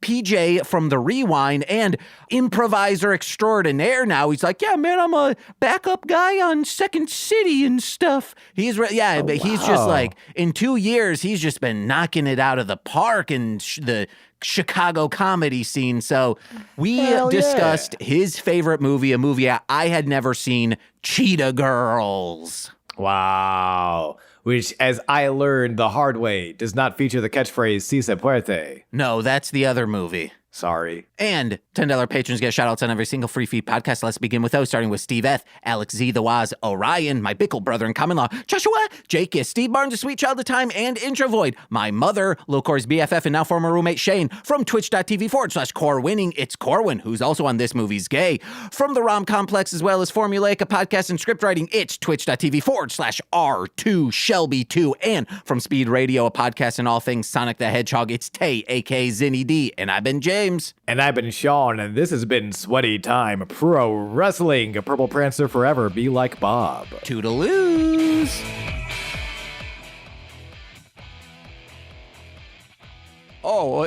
[SPEAKER 2] PJ from The Rewind and improviser extraordinaire now. He's like, yeah, man, I'm a backup guy on Second City and stuff. He's just like, in 2 years, he's just been knocking it out of the park in the Chicago comedy scene. So we discussed his favorite movie, a movie I had never seen, Cheetah Girls.
[SPEAKER 1] Wow. Which, as I learned the hard way, does not feature the catchphrase "Si se puede."
[SPEAKER 2] No, that's the other movie.
[SPEAKER 1] Sorry. And
[SPEAKER 2] $10 patrons get shout-outs on every single free feed podcast. Let's begin with those, starting with Steve F., Alex Z., The Waz, Orion, my Bickle brother in common law, Joshua, Jake, Steve Barnes, a sweet child of time, and Intro Void, my mother, Lil Corey's BFF, and now former roommate Shane, from twitch.tv/Corwinning, it's Corwin, who's also on This Movie's Gay. From the Rom Complex, as well as Formulaic, a podcast and script writing, it's twitch.tv/R2 Shelby2, and from Speed Radio, a podcast and all things Sonic the Hedgehog, it's Tay, aka Zinny D, and I've been James.
[SPEAKER 1] And I've been Sean, and this has been Sweaty Time Pro Wrestling. A Purple Prancer forever, be like Bob.
[SPEAKER 2] Toodaloos. Oh,